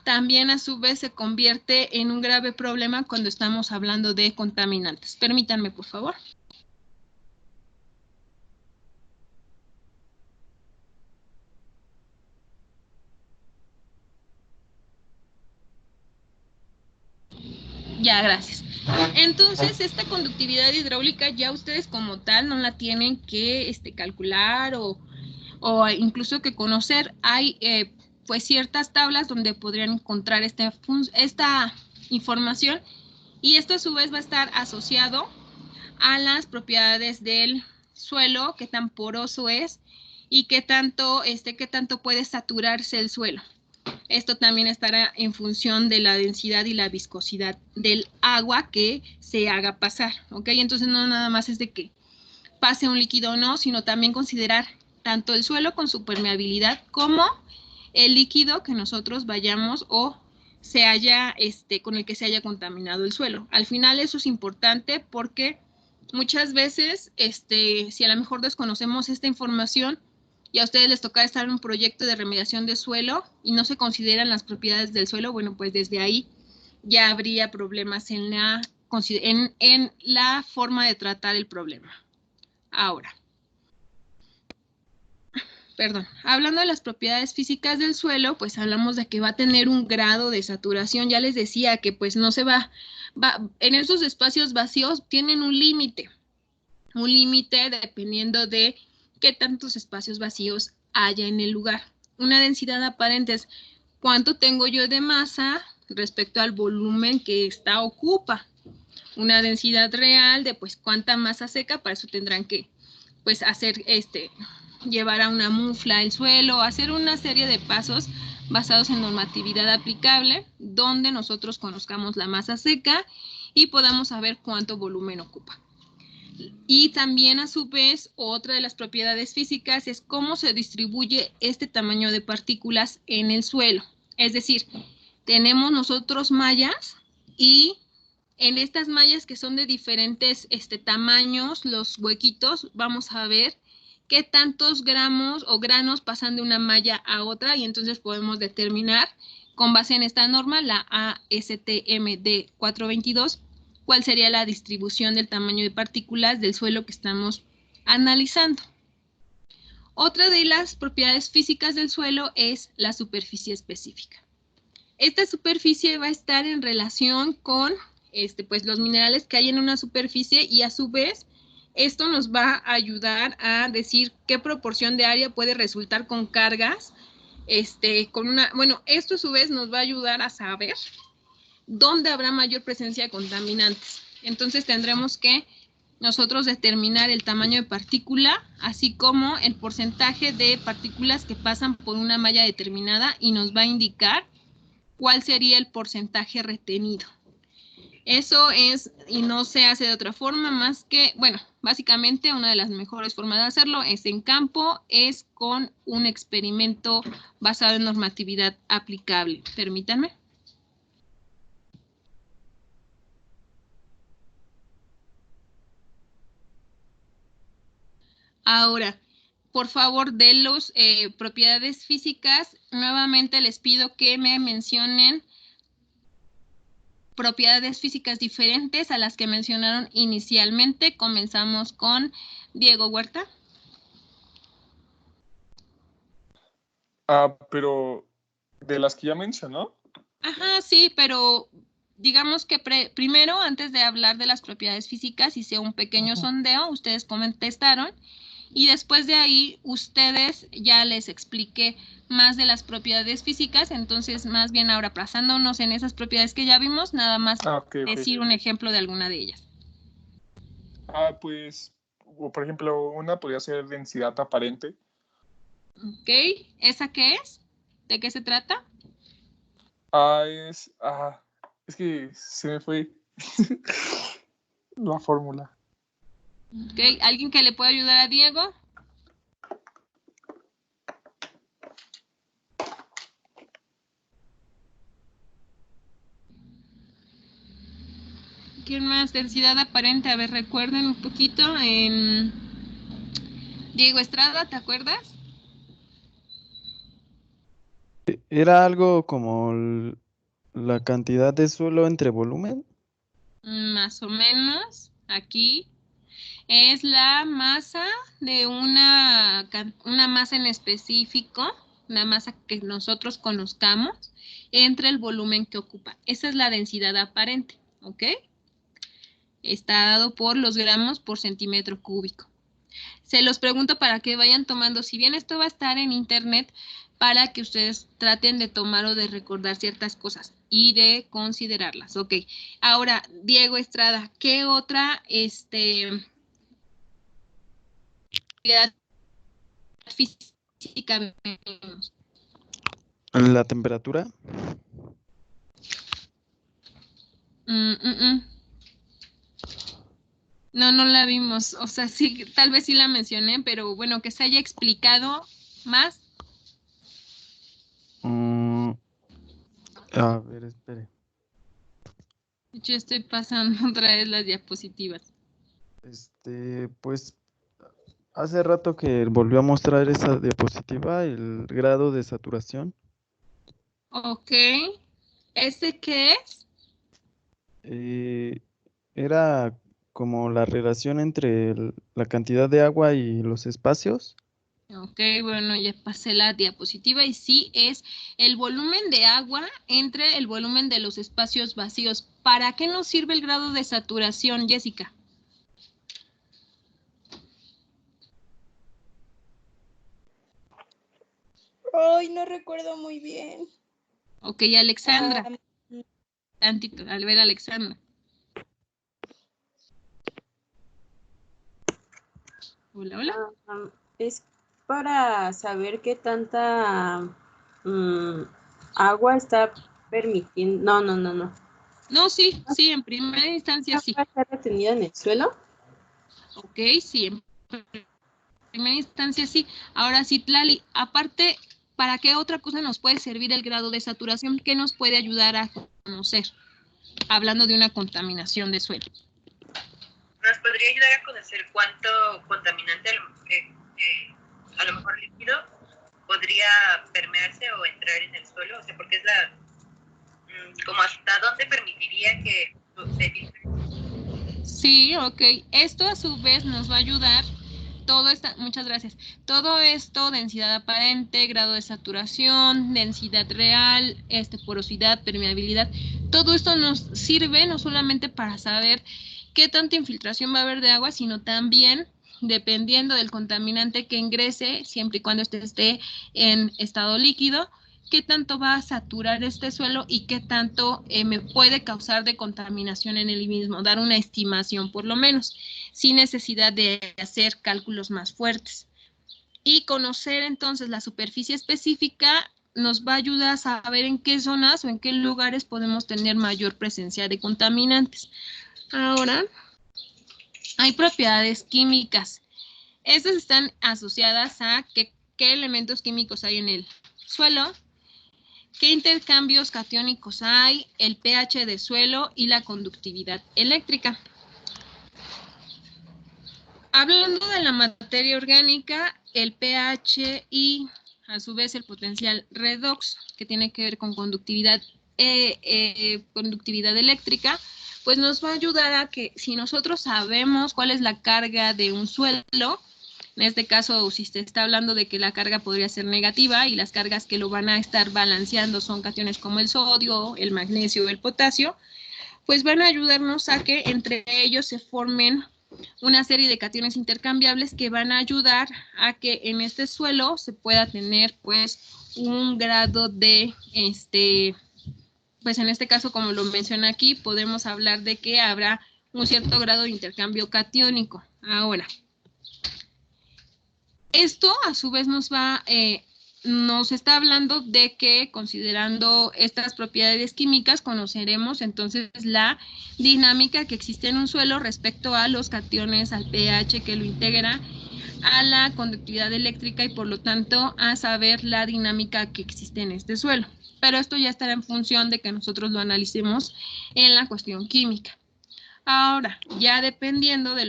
también a su vez se convierte en un grave problema cuando estamos hablando de contaminantes. Permítanme, por favor. Ya, gracias. Entonces, esta conductividad hidráulica ya ustedes como tal no la tienen que calcular o incluso que conocer. Hay pues ciertas tablas donde podrían encontrar esta información, y esto a su vez va a estar asociado a las propiedades del suelo, qué tan poroso es y qué tanto puede saturarse el suelo. Esto también estará en función de la densidad y la viscosidad del agua que se haga pasar, ¿ok? Entonces no nada más es de que pase un líquido o no, sino también considerar tanto el suelo con su permeabilidad como el líquido que nosotros vayamos o se haya, con el que se haya contaminado el suelo. Al final eso es importante porque muchas veces, si a lo mejor desconocemos esta información y a ustedes les toca estar en un proyecto de remediación de suelo y no se consideran las propiedades del suelo, bueno, pues desde ahí ya habría problemas en la forma de tratar el problema. Ahora, hablando de las propiedades físicas del suelo, pues hablamos de que va a tener un grado de saturación. Ya les decía que pues no se va en esos espacios vacíos tienen un límite dependiendo de qué tantos espacios vacíos haya en el lugar. Una densidad aparente es cuánto tengo yo de masa respecto al volumen que esta ocupa. Una densidad real de pues cuánta masa seca, para eso tendrán que pues hacer llevar a una mufla el suelo, hacer una serie de pasos basados en normatividad aplicable, donde nosotros conozcamos la masa seca y podamos saber cuánto volumen ocupa. Y también a su vez, otra de las propiedades físicas es cómo se distribuye este tamaño de partículas en el suelo. Es decir, tenemos nosotros mallas y en estas mallas que son de diferentes tamaños, los huequitos, vamos a ver qué tantos gramos o granos pasan de una malla a otra y entonces podemos determinar con base en esta norma, la ASTM D422, cuál sería la distribución del tamaño de partículas del suelo que estamos analizando. Otra de las propiedades físicas del suelo es la superficie específica. Esta superficie va a estar en relación con pues los minerales que hay en una superficie y a su vez esto nos va a ayudar a decir qué proporción de área puede resultar con cargas, esto a su vez nos va a ayudar a saber dónde habrá mayor presencia de contaminantes. Entonces tendremos que nosotros determinar el tamaño de partícula, así como el porcentaje de partículas que pasan por una malla determinada y nos va a indicar cuál sería el porcentaje retenido. Eso es, y no se hace de otra forma más que, bueno, básicamente una de las mejores formas de hacerlo es en campo, es con un experimento basado en normatividad aplicable. Permítanme. Ahora, por favor, de las propiedades físicas, nuevamente les pido que me mencionen propiedades físicas diferentes a las que mencionaron inicialmente. Comenzamos con Diego Huerta. Pero de las que ya mencionó. Ajá, sí, pero digamos que primero, antes de hablar de las propiedades físicas, hice un pequeño sondeo, ustedes contestaron, y después de ahí, ustedes ya les expliqué más de las propiedades físicas, entonces más bien ahora pasándonos en esas propiedades que ya vimos, nada más decir un ejemplo de alguna de ellas. Pues, por ejemplo, una podría ser densidad aparente. Ok, ¿esa qué es? ¿De qué se trata? Es que se me fue la fórmula. Ok, ¿alguien que le pueda ayudar a Diego? ¿Quién más? Densidad aparente. A ver, recuerden un poquito. Diego Estrada, ¿te acuerdas? ¿Era algo como la cantidad de suelo entre volumen? Más o menos. Aquí es la masa de una masa en específico, una masa que nosotros conozcamos, entre el volumen que ocupa. Esa es la densidad aparente, ¿ok? Está dado por los gramos por centímetro cúbico. Se los pregunto para que vayan tomando, si bien esto va a estar en internet, para que ustedes traten de tomar o de recordar ciertas cosas y de considerarlas. Ok, ahora, Diego Estrada, ¿qué otra física vemos? La temperatura. No, no la vimos. O sea, sí, tal vez sí la mencioné, pero bueno, que se haya explicado más. A ver, espere. Yo estoy pasando otra vez las diapositivas. Pues hace rato que volvió a mostrar esa diapositiva, el grado de saturación. Ok. ¿Ese qué es? Era como la relación entre la cantidad de agua y los espacios. Ok, bueno, ya pasé la diapositiva y sí es el volumen de agua entre el volumen de los espacios vacíos. ¿Para qué nos sirve el grado de saturación, Jessica? Ay, no recuerdo muy bien. Ok, Alexandra. Ah, Tantito, al ver a Alexandra. Hola, hola. Es para saber qué tanta agua está permitiendo. No. No, sí, en primera instancia sí. ¿Agua está retenida en el suelo? Ok, sí, en primera instancia sí. Ahora sí, Tlali, aparte, ¿para qué otra cosa nos puede servir el grado de saturación? ¿Qué nos puede ayudar a conocer? Hablando de una contaminación de suelo. ¿Nos podría ayudar a conocer cuánto contaminante a lo mejor líquido podría permearse o entrar en el suelo? O sea, porque es como hasta dónde permitiría que se filtre. Sí, ok. Esto a su vez nos va a ayudar. Muchas gracias. Todo esto, densidad aparente, grado de saturación, densidad real, porosidad, permeabilidad, todo esto nos sirve no solamente para saber qué tanta infiltración va a haber de agua, sino también dependiendo del contaminante que ingrese, siempre y cuando esté en estado líquido, qué tanto va a saturar este suelo y qué tanto me puede causar de contaminación en el mismo, dar una estimación por lo menos, sin necesidad de hacer cálculos más fuertes. Y conocer entonces la superficie específica nos va a ayudar a saber en qué zonas o en qué lugares podemos tener mayor presencia de contaminantes. Ahora, hay propiedades químicas. Estas están asociadas a qué elementos químicos hay en el suelo, qué intercambios catiónicos hay, el pH de suelo y la conductividad eléctrica. Hablando de la materia orgánica, el pH y a su vez el potencial redox, que tiene que ver con conductividad eléctrica, pues nos va a ayudar a que si nosotros sabemos cuál es la carga de un suelo, en este caso, si se está hablando de que la carga podría ser negativa y las cargas que lo van a estar balanceando son cationes como el sodio, el magnesio, el potasio, pues van a ayudarnos a que entre ellos se formen una serie de cationes intercambiables que van a ayudar a que en este suelo se pueda tener pues un grado de pues en este caso, como lo menciona aquí, podemos hablar de que habrá un cierto grado de intercambio catiónico. Ahora, esto a su vez nos está hablando de que considerando estas propiedades químicas conoceremos entonces la dinámica que existe en un suelo respecto a los cationes, al pH que lo integra, a la conductividad eléctrica y por lo tanto a saber la dinámica que existe en este suelo. Pero esto ya estará en función de que nosotros lo analicemos en la cuestión química. Ahora, ya dependiendo de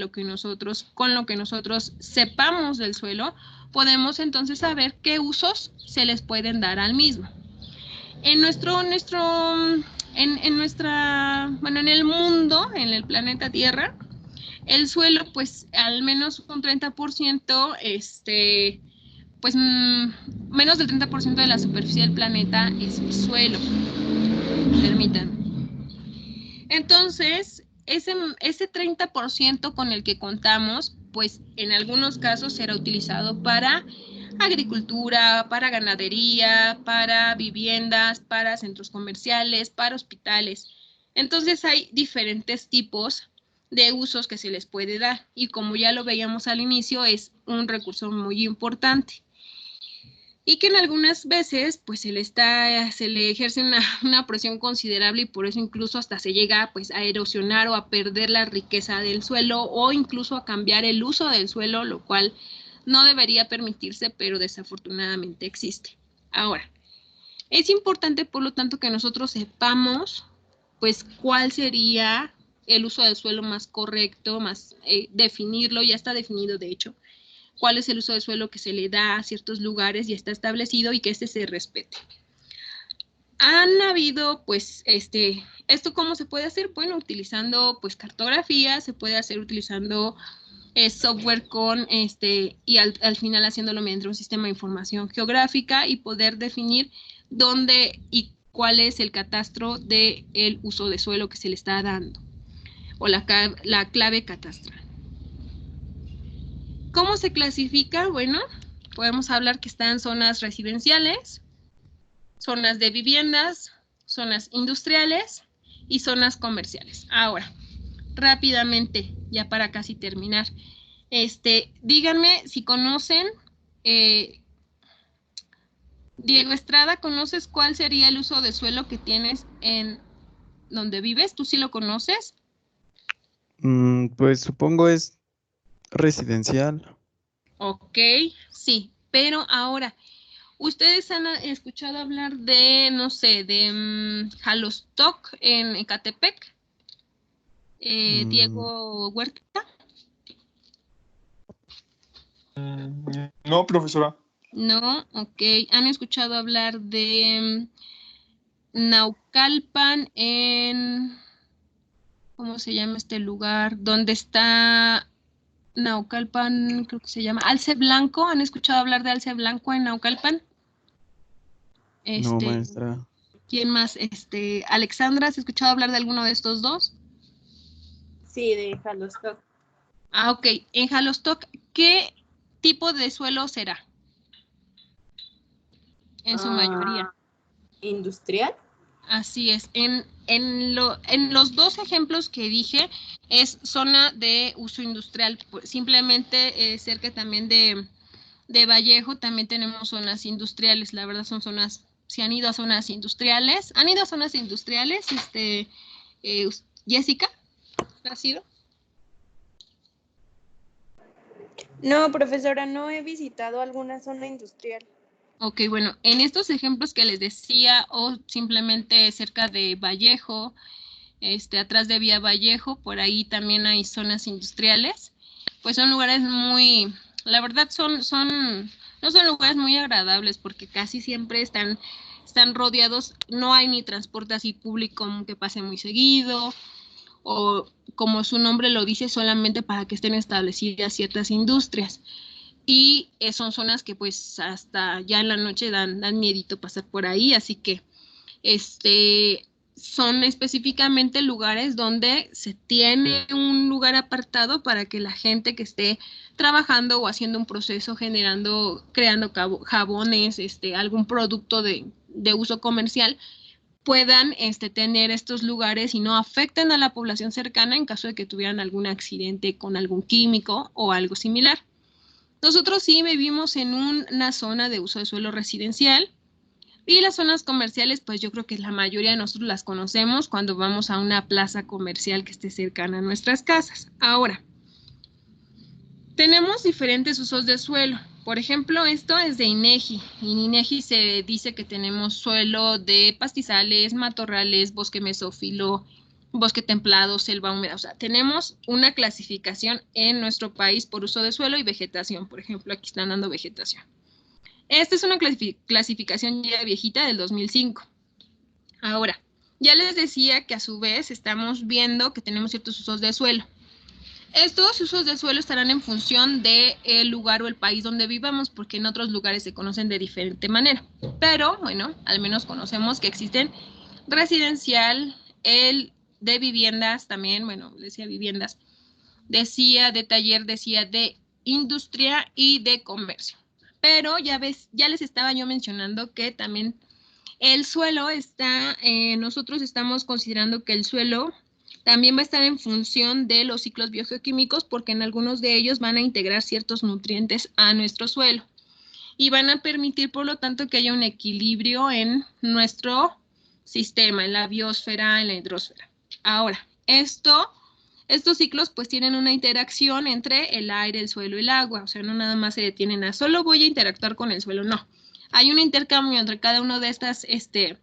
con lo que nosotros sepamos del suelo, podemos entonces saber qué usos se les pueden dar al mismo. En en el mundo, en el planeta Tierra, el suelo, pues al menos un 30%, pues menos del 30% de la superficie del planeta es suelo. Permítanme. Entonces, ese 30% con el que contamos, pues en algunos casos será utilizado para agricultura, para ganadería, para viviendas, para centros comerciales, para hospitales. Entonces hay diferentes tipos de usos que se les puede dar y como ya lo veíamos al inicio, es un recurso muy importante. y que en algunas veces pues se le ejerce una presión considerable y por eso incluso hasta se llega pues a erosionar o a perder la riqueza del suelo o incluso a cambiar el uso del suelo, lo cual no debería permitirse, pero desafortunadamente existe. Ahora, es importante por lo tanto que nosotros sepamos pues cuál sería el uso del suelo más correcto, más definirlo, ya está definido de hecho, cuál es el uso del suelo que se le da a ciertos lugares y está establecido y que se respete. Han habido, pues, ¿esto cómo se puede hacer? Bueno, utilizando, pues, cartografía, se puede hacer utilizando software y al final haciéndolo mediante un sistema de información geográfica y poder definir dónde y cuál es el catastro del uso de suelo que se le está dando, o la clave catastral. ¿Cómo se clasifica? Bueno, podemos hablar que están zonas residenciales, zonas de viviendas, zonas industriales y zonas comerciales. Ahora, rápidamente, ya para casi terminar, díganme si conocen, Diego Estrada, ¿conoces cuál sería el uso de suelo que tienes en donde vives? ¿Tú sí lo conoces? Pues supongo es residencial. Ok, sí, pero ahora, ¿ustedes han escuchado hablar de, no sé, de Jalostoc en Ecatepec? Diego Huerta. No, profesora. No, ok. ¿Han escuchado hablar de Naucalpan en, ¿cómo se llama este lugar? ¿Dónde está Naucalpan? Creo que se llama Alce Blanco. ¿Han escuchado hablar de Alce Blanco en Naucalpan? No, maestra. ¿Quién más? Alexandra, ¿has escuchado hablar de alguno de estos dos? Sí, de Jalostoc. Ah, ok. En Jalostoc, ¿qué tipo de suelo será? En su mayoría. ¿Industrial? Así es. En los dos ejemplos que dije es zona de uso industrial. Simplemente cerca también de Vallejo también tenemos zonas industriales. La verdad son zonas, si han ido a zonas industriales. ¿Han ido a zonas industriales? Jessica, ¿has ido? No, profesora, no he visitado alguna zona industrial. Ok, bueno, en estos ejemplos que les decía, o simplemente cerca de Vallejo, atrás de Vía Vallejo, por ahí también hay zonas industriales, pues son lugares muy, la verdad no son lugares muy agradables porque casi siempre están rodeados, no hay ni transporte así público que pase muy seguido, o como su nombre lo dice, solamente para que estén establecidas ciertas industrias. Y son zonas que pues hasta ya en la noche dan miedito pasar por ahí, así que son específicamente lugares donde se tiene un lugar apartado para que la gente que esté trabajando o haciendo un proceso creando jabones, algún producto de uso comercial, puedan tener estos lugares y no afecten a la población cercana en caso de que tuvieran algún accidente con algún químico o algo similar. Nosotros sí vivimos en una zona de uso de suelo residencial y las zonas comerciales, pues yo creo que la mayoría de nosotros las conocemos cuando vamos a una plaza comercial que esté cercana a nuestras casas. Ahora, tenemos diferentes usos de suelo. Por ejemplo, esto es de INEGI. En INEGI se dice que tenemos suelo de pastizales, matorrales, bosque mesófilo, bosque templado, selva húmeda. O sea, tenemos una clasificación en nuestro país por uso de suelo y vegetación. Por ejemplo, aquí están dando vegetación. Esta es una clasificación ya viejita del 2005. Ahora, ya les decía que a su vez estamos viendo que tenemos ciertos usos de suelo. Estos usos de suelo estarán en función del lugar o el país donde vivamos, porque en otros lugares se conocen de diferente manera. Pero, bueno, al menos conocemos que existen residencial, el de viviendas también, bueno, decía viviendas, decía de taller, decía de industria y de comercio. Pero ya les estaba yo mencionando que también el suelo nosotros estamos considerando que el suelo también va a estar en función de los ciclos biogeoquímicos porque en algunos de ellos van a integrar ciertos nutrientes a nuestro suelo. y van a permitir, por lo tanto, que haya un equilibrio en nuestro sistema, en la biosfera, en la hidrosfera. Ahora, estos ciclos pues tienen una interacción entre el aire, el suelo y el agua, o sea, no nada más se detienen a solo voy a interactuar con el suelo, no. Hay un intercambio entre cada uno de estas, de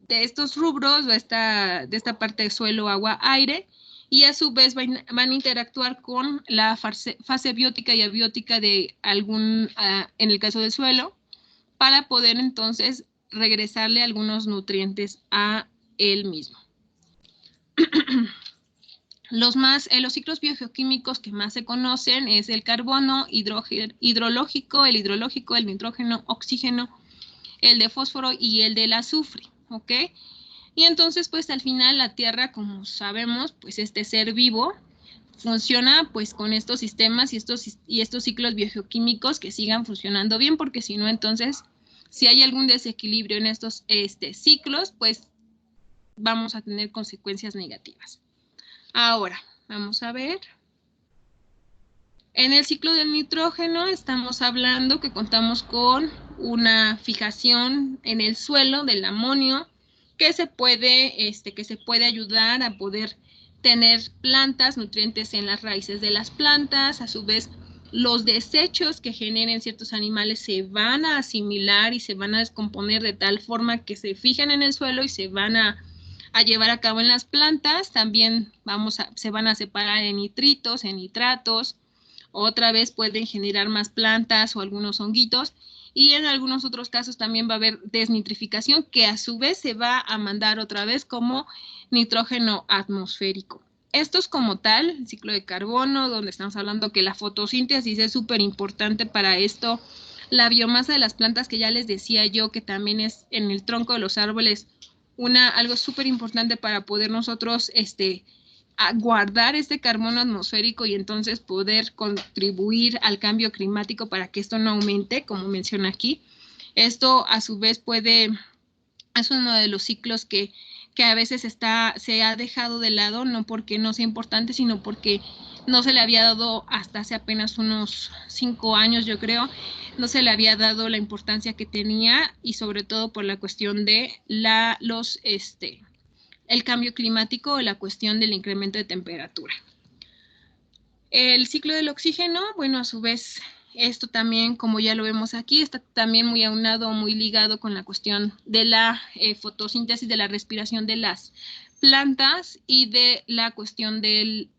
estos rubros, de esta parte de suelo, agua, aire, y a su vez van a interactuar con la fase biótica y abiótica de en el caso del suelo, para poder entonces regresarle algunos nutrientes a él mismo. Los ciclos biogeoquímicos que más se conocen es el carbono, hidrológico, el nitrógeno, oxígeno, el de fósforo y el del azufre, ¿ok? Y entonces, pues al final la Tierra, como sabemos, pues este ser vivo funciona pues con estos sistemas y estos ciclos biogeoquímicos que sigan funcionando bien, porque si no, entonces, si hay algún desequilibrio en estos ciclos, pues vamos a tener consecuencias negativas. Ahora, vamos a ver. En el ciclo del nitrógeno estamos hablando que contamos con una fijación en el suelo del amonio que se puede ayudar a poder tener plantas, nutrientes en las raíces de las plantas. A su vez, los desechos que generen ciertos animales se van a asimilar y se van a descomponer de tal forma que se fijan en el suelo y se van a llevar a cabo en las plantas. También se van a separar en nitritos, en nitratos. Otra vez pueden generar más plantas o algunos honguitos. Y en algunos otros casos también va a haber desnitrificación, que a su vez se va a mandar otra vez como nitrógeno atmosférico. Esto es como tal, el ciclo de carbono, donde estamos hablando que la fotosíntesis es súper importante para esto. La biomasa de las plantas, que ya les decía yo, que también es en el tronco de los árboles, algo súper importante para poder nosotros a guardar este carbono atmosférico y entonces poder contribuir al cambio climático para que esto no aumente, como menciona aquí. Esto a su vez es uno de los ciclos que a veces se ha dejado de lado, no porque no sea importante, sino porque no se le había dado hasta hace apenas unos 5 años, yo creo, no se le había dado la importancia que tenía, y sobre todo por la cuestión de el cambio climático o la cuestión del incremento de temperatura. El ciclo del oxígeno, bueno, a su vez, esto también, como ya lo vemos aquí, está también muy aunado, muy ligado con la cuestión de la fotosíntesis, de la respiración de las plantas y de la cuestión del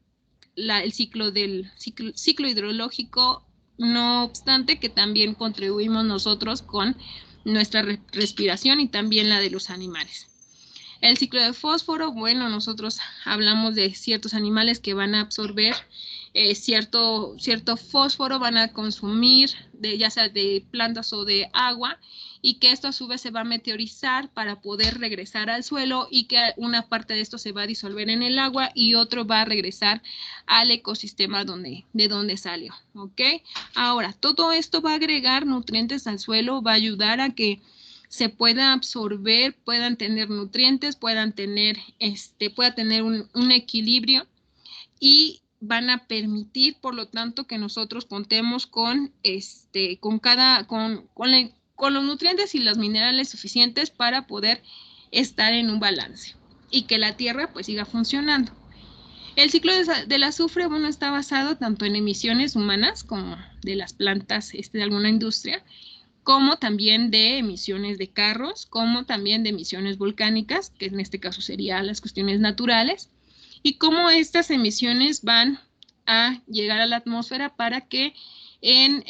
ciclo hidrológico, no obstante que también contribuimos nosotros con nuestra respiración y también la de los animales. El ciclo de fósforo, bueno, nosotros hablamos de ciertos animales que van a absorber cierto fósforo, van a consumir, ya sea de plantas o de agua, y que esto a su vez se va a meteorizar para poder regresar al suelo, y que una parte de esto se va a disolver en el agua y otro va a regresar al ecosistema de donde salió, ¿ok? Ahora, todo esto va a agregar nutrientes al suelo, va a ayudar a que se pueda absorber, puedan tener nutrientes, pueda tener un equilibrio, y van a permitir, por lo tanto, que nosotros contemos con los nutrientes y los minerales suficientes para poder estar en un balance y que la Tierra pues siga funcionando. El ciclo del azufre, bueno, está basado tanto en emisiones humanas como de las plantas de alguna industria, como también de emisiones de carros, como también de emisiones volcánicas, que en este caso serían las cuestiones naturales, y cómo estas emisiones van a llegar a la atmósfera para que en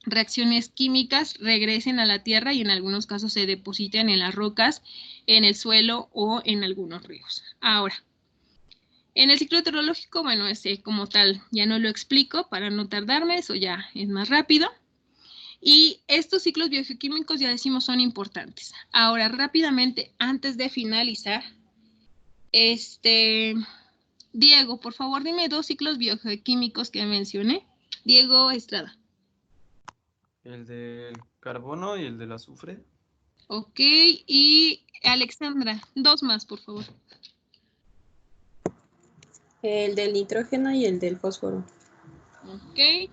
reacciones químicas regresen a la Tierra y en algunos casos se depositen en las rocas, en el suelo o en algunos ríos. Ahora, en el ciclo hidrológico, bueno, como tal ya no lo explico para no tardarme, eso ya es más rápido. Y estos ciclos biogeoquímicos, ya decimos, son importantes. Ahora, rápidamente, antes de finalizar, Diego, por favor, dime 2 ciclos biogeoquímicos que mencioné. Diego Estrada. El del carbono y el del azufre. Ok, y Alexandra, 2 más, por favor. El del nitrógeno y el del fósforo. Ok,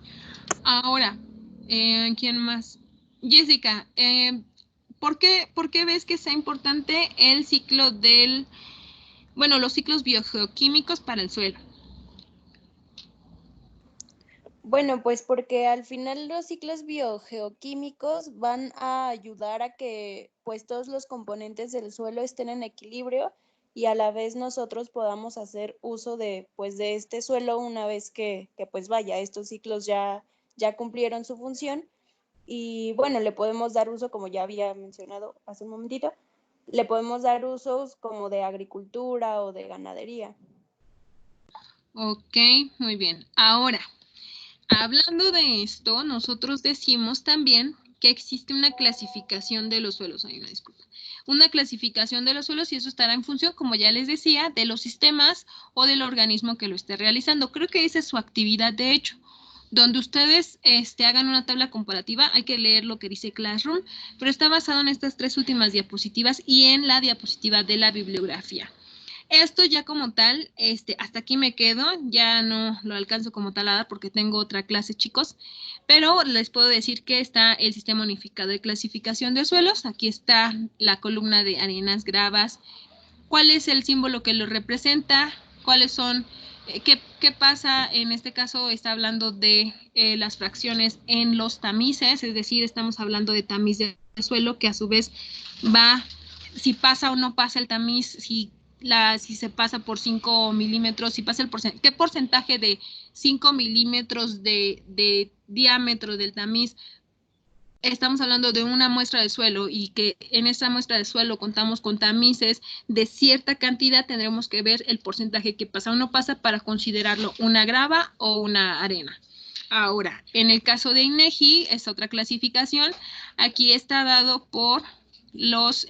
ahora, ¿Quién más? Jessica, ¿por qué ves que sea importante el ciclo los ciclos biogeoquímicos para el suelo? Bueno, pues porque al final los ciclos biogeoquímicos van a ayudar a que pues todos los componentes del suelo estén en equilibrio y a la vez nosotros podamos hacer uso de pues de este suelo una vez que pues vaya, estos ciclos ya cumplieron su función y bueno, le podemos dar uso, como ya había mencionado hace un momentito, le podemos dar usos como de agricultura o de ganadería. Ok, muy bien. Ahora, hablando de esto, nosotros decimos también que existe una clasificación de los suelos. Hay una disculpa. Una clasificación de los suelos y eso estará en función, como ya les decía, de los sistemas o del organismo que lo esté realizando. Creo que esa es su actividad, de hecho. Donde ustedes hagan una tabla comparativa, hay que leer lo que dice Classroom, pero está basado en estas 3 últimas diapositivas y en la diapositiva de la bibliografía. Esto ya como tal, hasta aquí me quedo, ya no lo alcanzo como tal a dar porque tengo otra clase, chicos, pero les puedo decir que está el Sistema Unificado de Clasificación de Suelos, aquí está la columna de arenas, gravas, cuál es el símbolo que lo representa, cuáles son, qué pasa, en este caso está hablando de las fracciones en los tamices, es decir, estamos hablando de tamiz de suelo que a su vez va, si pasa o no pasa el tamiz, si se pasa por 5 milímetros, si pasa ¿qué porcentaje de 5 milímetros de diámetro del tamiz? Estamos hablando de una muestra de suelo y que en esa muestra de suelo contamos con tamices de cierta cantidad, tendremos que ver el porcentaje que pasa o no pasa para considerarlo una grava o una arena. Ahora, en el caso de INEGI, es otra clasificación. Aquí está dado por los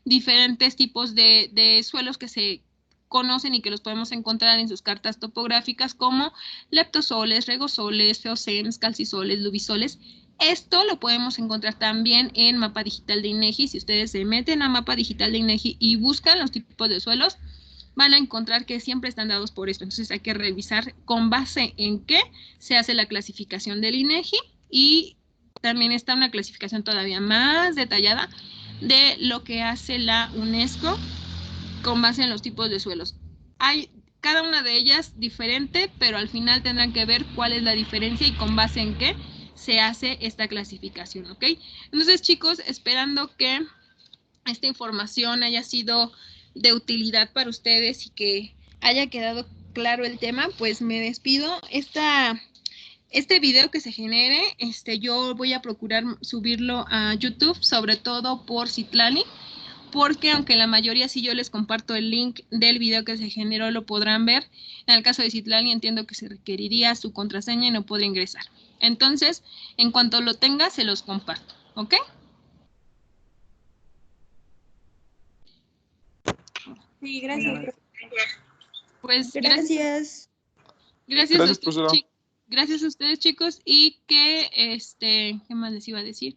diferentes tipos de suelos que se conocen y que los podemos encontrar en sus cartas topográficas como leptosoles, regosoles, feocems, calcisoles, lubisoles. Esto lo podemos encontrar también en mapa digital de INEGI. Si ustedes se meten a mapa digital de INEGI y buscan los tipos de suelos, van a encontrar que siempre están dados por esto. Entonces hay que revisar con base en qué se hace la clasificación del INEGI y también está una clasificación todavía más detallada de lo que hace la UNESCO con base en los tipos de suelos. Hay cada una de ellas diferente, pero al final tendrán que ver cuál es la diferencia y con base en qué se hace esta clasificación, ¿ok? Entonces, chicos, esperando que esta información haya sido de utilidad para ustedes y que haya quedado claro el tema, pues me despido. Este video que se genere, yo voy a procurar subirlo a YouTube, sobre todo por Citlali, porque aunque la mayoría, si yo les comparto el link del video que se generó, lo podrán ver. En el caso de Citlali entiendo que se requeriría su contraseña y no podría ingresar. Entonces, en cuanto lo tenga, se los comparto, ¿ok? Sí, gracias. Pues Gracias. Gracias a ustedes, chicos, y que, ¿qué más les iba a decir?